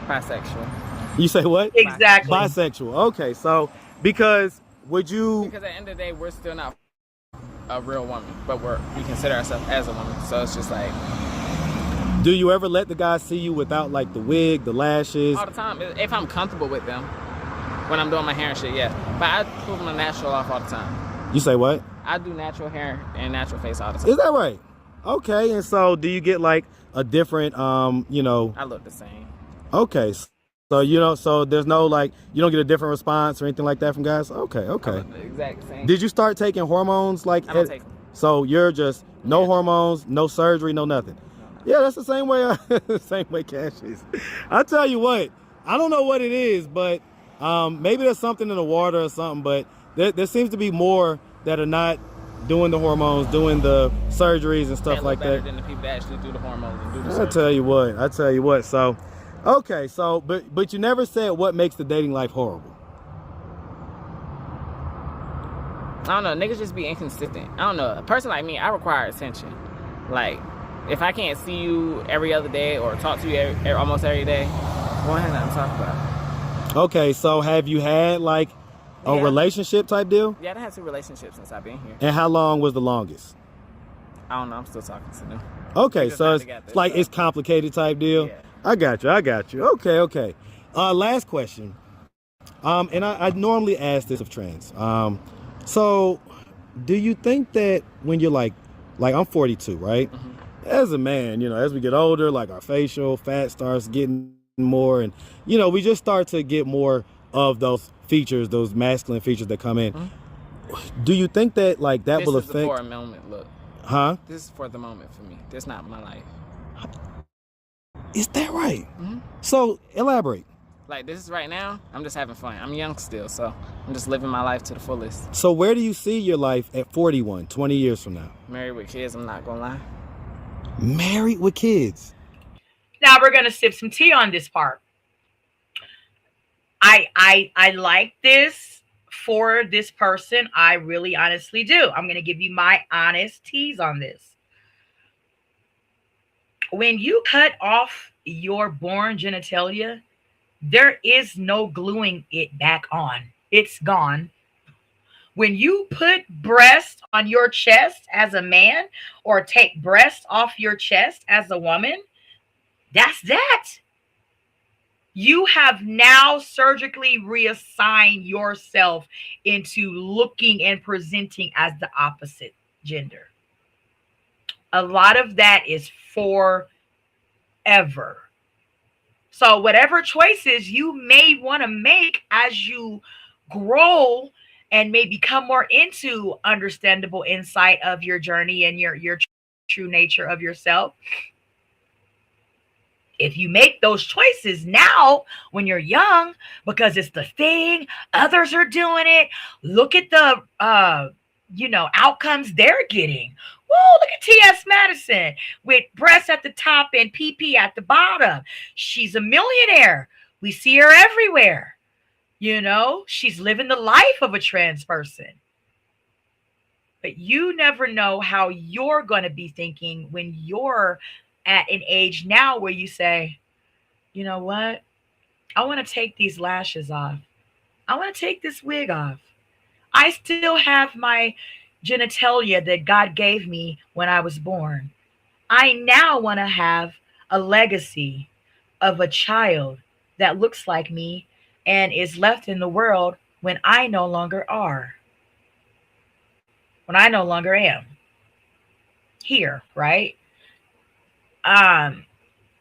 Bisexual. You say what? Exactly. Bisexual. Okay, so because would you? Because at the end of the day, we're still not a real woman, but we consider ourselves as a woman. So it's just like. Do you ever let the guys see you without like the wig, the lashes? All the time. If I'm comfortable with them, when I'm doing my hair and shit, yeah. But I pull my natural off all the time. You say what? I do natural hair and natural face all the time. Is that right? Okay, and so do you get like a different, you know? I look the same. Okay, so you know, so there's no like, you don't get a different response or anything like that from guys? Okay, okay. I look the exact same. Did you start taking hormones like? I don't take them. So you're just no hormones, no surgery, no nothing. Yeah, that's the same way. Same way Cash is. I tell you what, I don't know what it is, but maybe there's something in the water or something. But there seems to be more that are not doing the hormones, doing the surgeries and stuff like better that. than the people that actually do the hormones and do the I surgery. tell you what. So, okay, so but you never said what makes the dating life horrible. I don't know. Niggas just be inconsistent. I don't know. A person like me, I require attention. Like, if I can't see you every other day or talk to you almost every day, well, I have nothing to talk about. Okay, so have you had like a relationship type deal? Yeah, I had 2 relationships since I've been here. And how long was the longest? I don't know. I'm still talking to them. Okay, Just so not it's together, like so. it's complicated type deal. Yeah. I got you. Okay. Last question. And I normally ask this of trans. So do you think that when you're like I'm 42, right? Mm-hmm. As a man, you know, as we get older, like our facial fat starts getting more, and you know, we just start to get more of those features, those masculine features that come in. Mm-hmm. Do you think that like that will affect? This is for a moment. Look. Huh? This is for the moment for me. This is not my life. Is that right? Mm-hmm. So elaborate. Like, this is right now, I'm just having fun. I'm young still, so I'm just living my life to the fullest. So where do you see your life at 41, 20 years from now? Married with kids, I'm not gonna lie. Married with kids. Now we're gonna sip some tea on this part. I like this for this person. I really honestly do. I'm gonna give you my honest teas on this. When you cut off your born genitalia, there is no gluing it back on. It's gone. When you put breast on your chest as a man or take breast off your chest as a woman, that's that. You have now surgically reassigned yourself into looking and presenting as the opposite gender. A lot of that is forever. So whatever choices you may want to make as you grow and may become more into understandable insight of your journey and your true nature of yourself, if you make those choices now when you're young, because it's the thing, others are doing it, look at the outcomes they're getting. Whoa, look at T.S. Madison with breasts at the top and PP at the bottom. She's a millionaire. We see her everywhere. You know, she's living the life of a trans person. But you never know how you're going to be thinking when you're at an age now where you say, you know what? I want to take these lashes off. I want to take this wig off. I still have my genitalia that God gave me when I was born. I now want to have a legacy of a child that looks like me and is left in the world when I no longer are. When I no longer am here, right?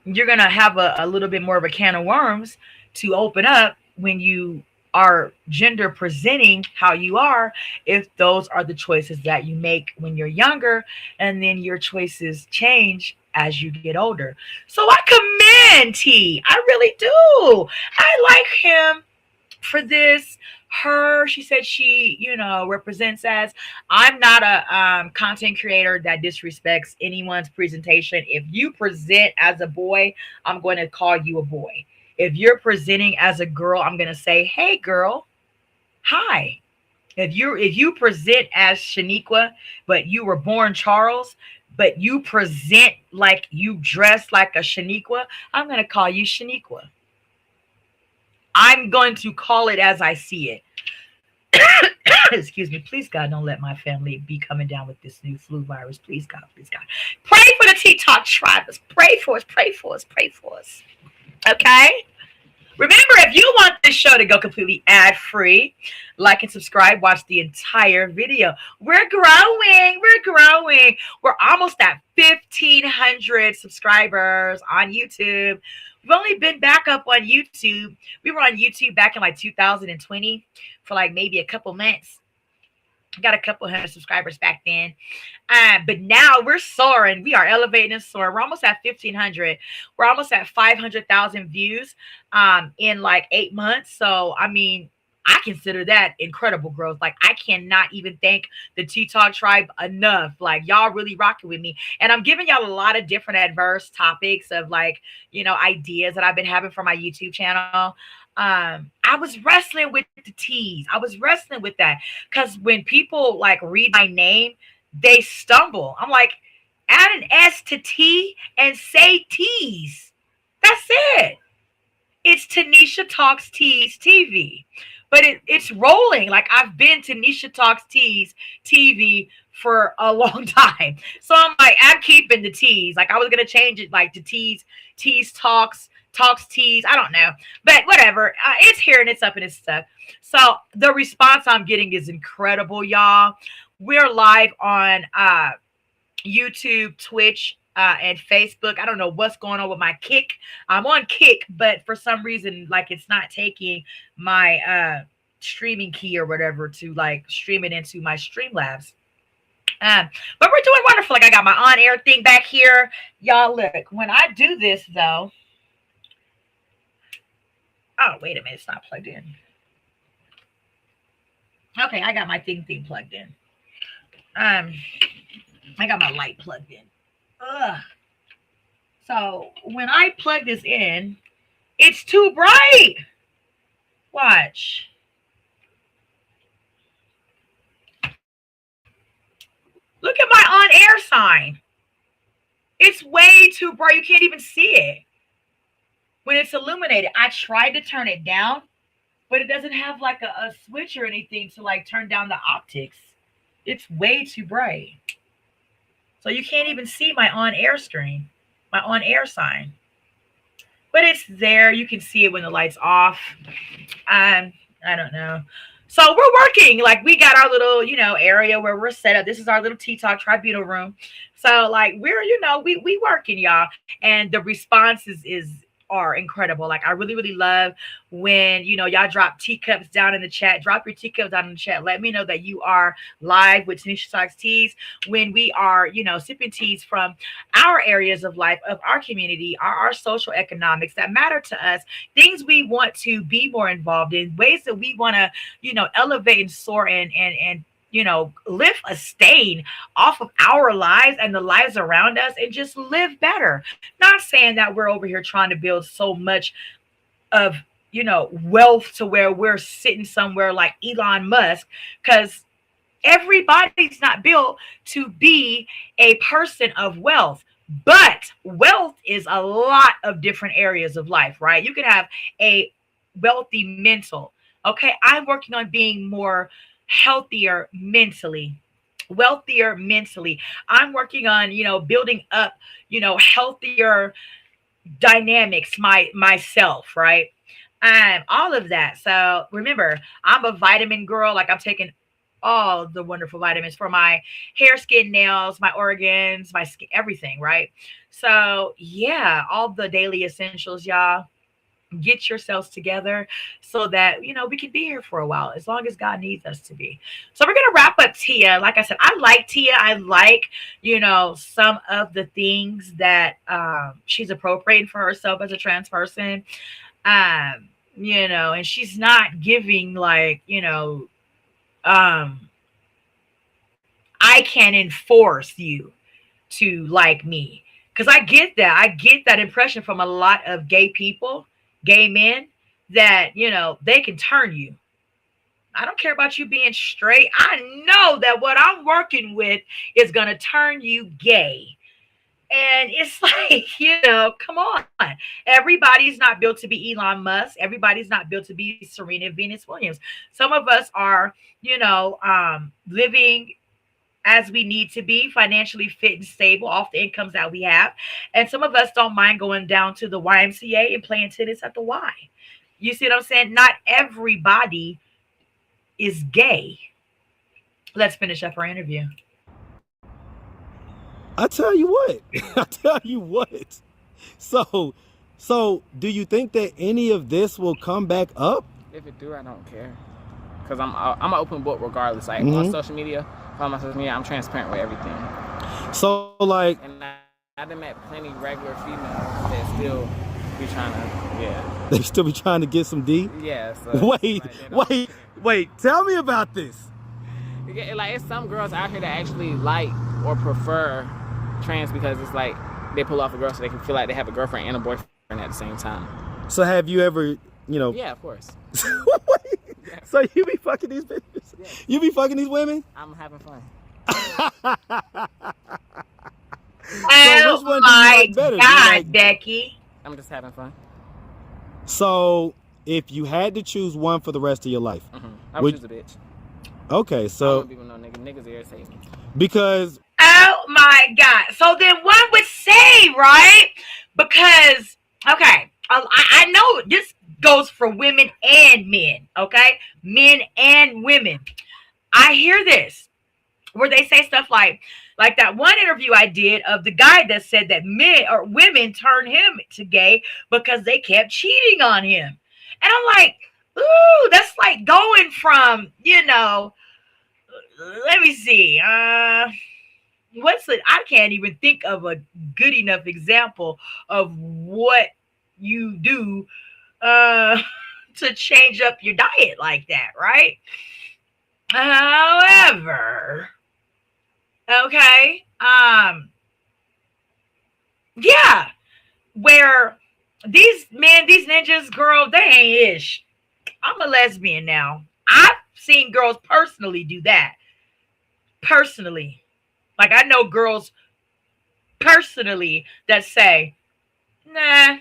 you're going to have a little bit more of a can of worms to open up when you are gender presenting how you are, if those are the choices that you make when you're younger, and then your choices change as you get older. So I commend T. I really do. I like him for this. Her, she said she, represents as, I'm not a content creator that disrespects anyone's presentation. If you present as a boy, I'm going to call you a boy. If you're presenting as a girl, I'm going to say, hey girl, hi. If you present as Shaniqua, but you were born Charles, but you present like you dress like a Shaniqua, I'm going to call you Shaniqua. I'm going to call it as I see it. Excuse me. Please, God, don't let my family be coming down with this new flu virus. Please, God. Please, God. Pray for the TikTok tribers. Pray for us. Pray for us. Pray for us. Okay? Remember, if you want this show to go completely ad-free, like and subscribe. Watch the entire video. We're growing. We're growing. We're almost at 1,500 subscribers on YouTube. We've only been back up on YouTube. We were on YouTube back in like 2020 for like maybe a couple months. Got a couple hundred subscribers back then. But now we're soaring. We are elevating and soaring. We're almost at 1,500. We're almost at 500,000 views in like 8 months. So, I mean, I consider that incredible growth. Like, I cannot even thank the TikTok tribe enough. Like, y'all really rocking with me. And I'm giving y'all a lot of different adverse topics of like, ideas that I've been having for my YouTube channel. I was wrestling with the T's. I was wrestling with that because when people like read my name, they stumble. I'm like, add an S to T and say T's. That's it. It's Tanisha Talks Tees TV. But it's rolling. Like, I've been Tanisha Talks Tees TV for a long time. So I'm like, I'm keeping the T's. Like, I was going to change it like to Tees Talks Tees. I don't know. But whatever. It's here and it's up and it's stuff. So the response I'm getting is incredible, y'all. We're live on YouTube, Twitch, and Facebook. I don't know what's going on with my Kick. I'm on Kick, but for some reason, like, it's not taking my streaming key or whatever to like stream it into my Streamlabs. But we're doing wonderful. Like, I got my on-air thing back here. Y'all, look, when I do this though. Oh, wait a minute, it's not plugged in. Okay, I got my thing plugged in. I got my light plugged in. Ugh. So when I plug this in, it's too bright. Watch. Look at my on-air sign. It's way too bright. You can't even see it. When it's illuminated, I tried to turn it down, but it doesn't have like a switch or anything to like turn down the optics. It's way too bright. So you can't even see my on-air screen, my on-air sign. But it's there. You can see it when the light's off. I don't know. So we're working. Like, we got our little, area where we're set up. This is our little TikTok tribunal room. So like, we're, we working, y'all. And the response are incredible. Like, I really, really love when, y'all drop teacups down in the chat. Drop your teacups down in the chat. Let me know that you are live with Tanisha Talks Tees when we are, sipping teas from our areas of life, of our community, our social economics that matter to us, things we want to be more involved in, ways that we want to, elevate and soar and lift a stain off of our lives and the lives around us and just live better. Not saying that we're over here trying to build so much of, wealth to where we're sitting somewhere like Elon Musk, because everybody's not built to be a person of wealth. But wealth is a lot of different areas of life, right? You can have a wealthy mental. Okay, I'm working on being more healthier mentally, wealthier mentally. I'm working on, building up, healthier dynamics, myself, right? All of that. So remember, I'm a vitamin girl. Like, I'm taking all the wonderful vitamins for my hair, skin, nails, my organs, my skin, everything, right? So, yeah, all the daily essentials, y'all. Get yourselves together so that we can be here for a while as long as God needs us to be. So we're gonna wrap up Tia. Like I said, I like Tia. I like some of the things that she's appropriating for herself as a trans person. And she's not giving like I can enforce you to like me, because I get that impression from a lot of gay people, gay men, that they can turn you. I don't care about you being straight. I know that what I'm working with is gonna turn you gay. And it's like, come on. Everybody's not built to be Elon Musk. Everybody's not built to be Serena Venus Williams. Some of us are, living as we need to be, financially fit and stable off the incomes that we have. And some of us don't mind going down to the YMCA and playing tennis at the Y. You see what I'm saying? Not everybody is gay. Let's finish up our interview. I tell you what. So do you think that any of this will come back up? If it do, I don't care. Because I'm an open book regardless. Like on social media, on my social media, I'm transparent with everything. So like, and I've met plenty regular females that still be trying to, they still be trying to get some D? Yeah. So Wait. Tell me about this. Like, it's some girls out here that actually like or prefer trans because it's like they pull off a girl so they can feel like they have a girlfriend and a boyfriend at the same time. So have you ever, Yeah, of course. So you be fucking these bitches? Yeah. You be fucking these women? I'm having fun. Oh my God, Becky. I'm just having fun. So if you had to choose one for the rest of your life, I would choose a bitch. Okay, so people know niggas irritate me. Because oh my God. So then one would say, right? Because okay, I know this goes for women and men, okay? Men and women. I hear this where they say stuff like that one interview I did of the guy that said that men or women turned him to gay because they kept cheating on him. And I'm like, ooh, that's like going from, let me see. I can't even think of a good enough example of what you do to change up your diet like that, right? However, okay, yeah, where these ninjas, girl, they ain't ish. I'm a lesbian now. I've seen girls personally do that. Personally. Like, I know girls personally that say, nah,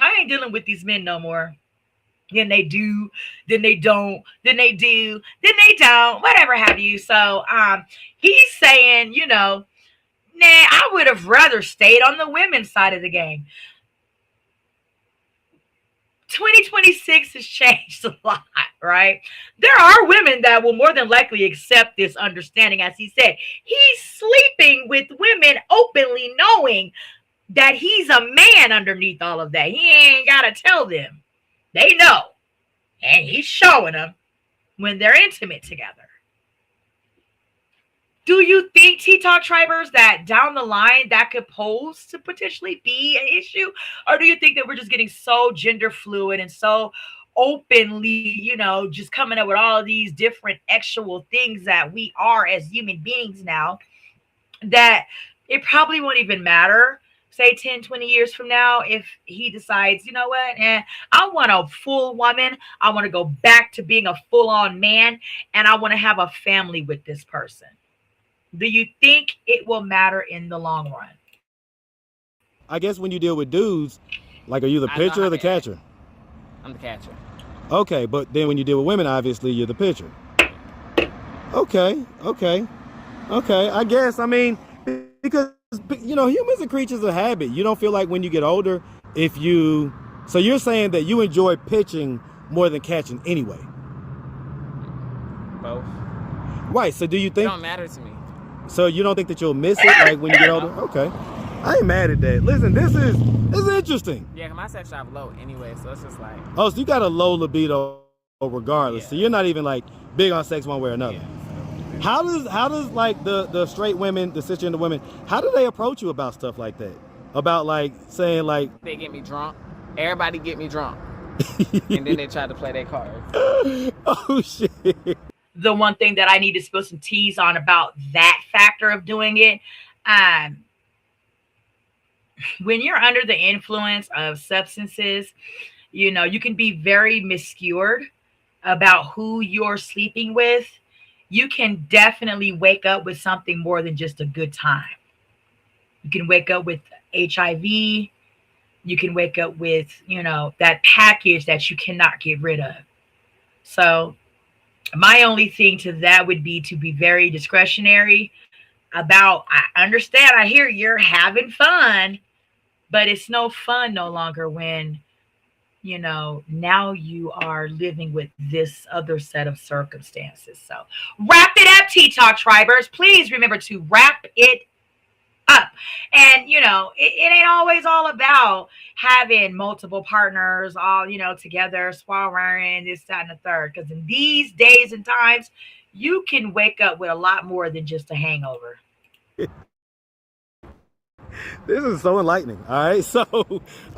I ain't dealing with these men no more. Then they do, then they don't, then they do, then they don't, whatever have you. So he's saying, nah, I would have rather stayed on the women's side of the game. 2026 has changed a lot, right? There are women that will more than likely accept this understanding. As he said, he's sleeping with women openly, knowing that he's a man underneath all of that. He ain't got to tell them. They know. And he's showing them when they're intimate together. Do you think, TikTok Tribers, that down the line that could pose to potentially be an issue? Or do you think that we're just getting so gender fluid and so openly, just coming up with all of these different actual things that we are as human beings now, that it probably won't even matter, say 10, 20 years from now, if he decides, you know what, I want a full woman. I want to go back to being a full-on man, and I want to have a family with this person. Do you think it will matter in the long run? I guess when you deal with dudes, like, are you the pitcher or the catcher? I'm the catcher. Okay, but then when you deal with women, obviously you're the pitcher. Okay. I guess, I mean, because, humans are creatures of habit. You don't feel like when you get older, so you're saying that you enjoy pitching more than catching anyway? Both. Right. So do you It think? don't matter to me. So you don't think that you'll miss it like when you get older? Okay. I ain't mad at that. Listen, this is interesting. Yeah, 'cause my sex drive low anyway, so it's just like. Oh, so you got a low libido regardless. Yeah. So you're not even like big on sex one way or another. Yeah. How does like the straight women, the cisgender women, how do they approach you about stuff like that? About like saying like They get me drunk. Everybody get me drunk. And then they try to play their cards. oh shit. The one thing that I need to spill some teas on about that factor of doing it, when you're under the influence of substances, you know, you can be very miscued about who you're sleeping with. You can definitely wake up with something more than just a good time. You can wake up with HIV. You can wake up with, you know, that package that you cannot get rid of. So my only thing to that would be to be very discretionary about, I understand, I hear you're having fun, but it's no fun no longer when, you know, now you are living with this other set of circumstances. So wrap it up, Tea Talk Tribers. Please remember to wrap it up. And, you know, it ain't always all about having multiple partners all, you know, together, sparring, this, that, and the third. Because in these days and times, you can wake up with a lot more than just a hangover. This is so enlightening. All right. So,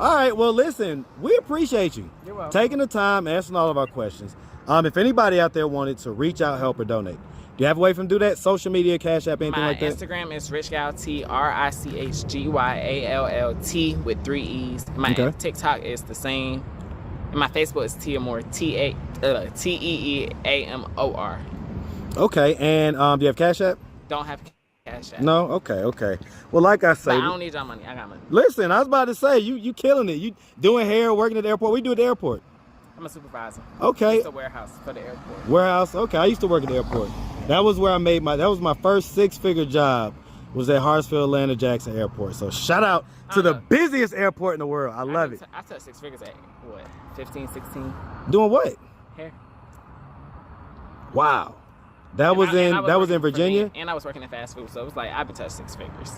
all right. Well, listen, we appreciate you taking the time, answering all of our questions. If anybody out there wanted to reach out, help, or donate, do you have a way for them to do that? Social media, Cash App, anything like that? My Instagram is RichGyalT, RichGyalT with 3 E's. My TikTok is the same. And my Facebook is Teeamor, Teeamor. Okay. And do you have Cash App? Don't have Cash App. No? Okay. Well, like I say, But I don't need your money. I got money. listen, I was about to say, you killing it. You doing hair, working at the airport. We do at the airport. I'm a supervisor. Okay. It's a warehouse for the airport. Warehouse. Okay. I used to work at the airport. That was where I made that was my first 6-figure job, was at Hartsfield Atlanta Jackson Airport. So shout out to the busiest airport in the world. I love it. I touched 6 figures at what, 15, 16? Doing what? Hair. Wow. That was in Virginia? And I was working in fast food, so it was like I've been touched 6 figures.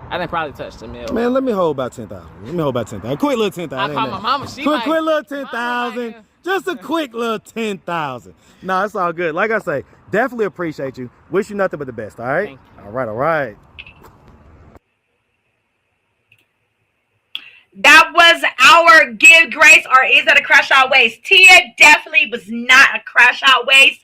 I didn't probably touch the mill. Man, let me hold about 10,000. Quick little 10,000. I called my mama. Quick little 10,000. Just a quick little 10,000. No, it's all good. Like I say, definitely appreciate you. Wish you nothing but the best. All right. Thank you. All right. That was our Give Grace, or is that a crash out waste? Tia definitely was not a crash out waste.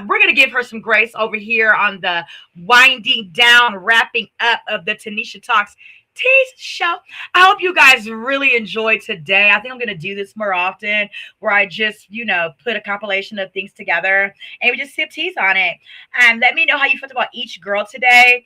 We're going to give her some grace over here on the winding down, wrapping up of the Tanisha Talks Teas show. I hope you guys really enjoyed today. I think I'm going to do this more often, where I just, you know, put a compilation of things together and we just sip teas on it. And let me know how you felt about each girl today.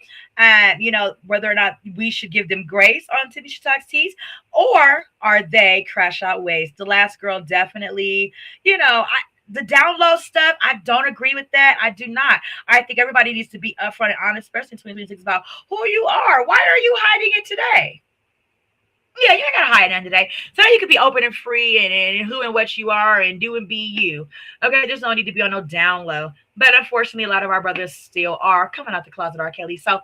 You know, whether or not we should give them grace on Tanisha Talks Teas, or are they crash out waste? The last girl definitely, you know, the down low stuff, I don't agree with that. I do not. I think everybody needs to be upfront and honest, especially in 2026, about who you are. Why are you hiding it today? Yeah, you ain't gotta hide none today. So you can be open and free and who and what you are and do and be you. Okay, there's no need to be on no down low. But unfortunately, a lot of our brothers still are coming out the closet, R. Kelly. So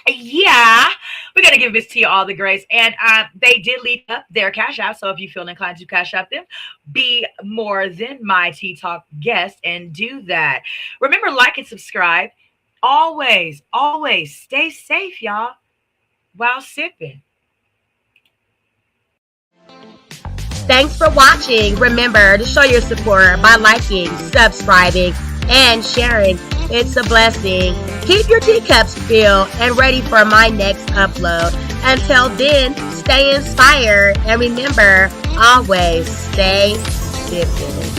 yeah, we're gonna give Miss Tia all the grace, and they did leave up their Cash App. So if you feel inclined to Cash App them, be more than my Tea Talk guest and do that. Remember, like and subscribe. Always stay safe, y'all, while sipping. Thanks for watching. Remember to show your support by liking, subscribing, and sharing. It's a blessing. Keep your teacups filled and ready for my next upload. Until then, stay inspired and remember, always stay sipping.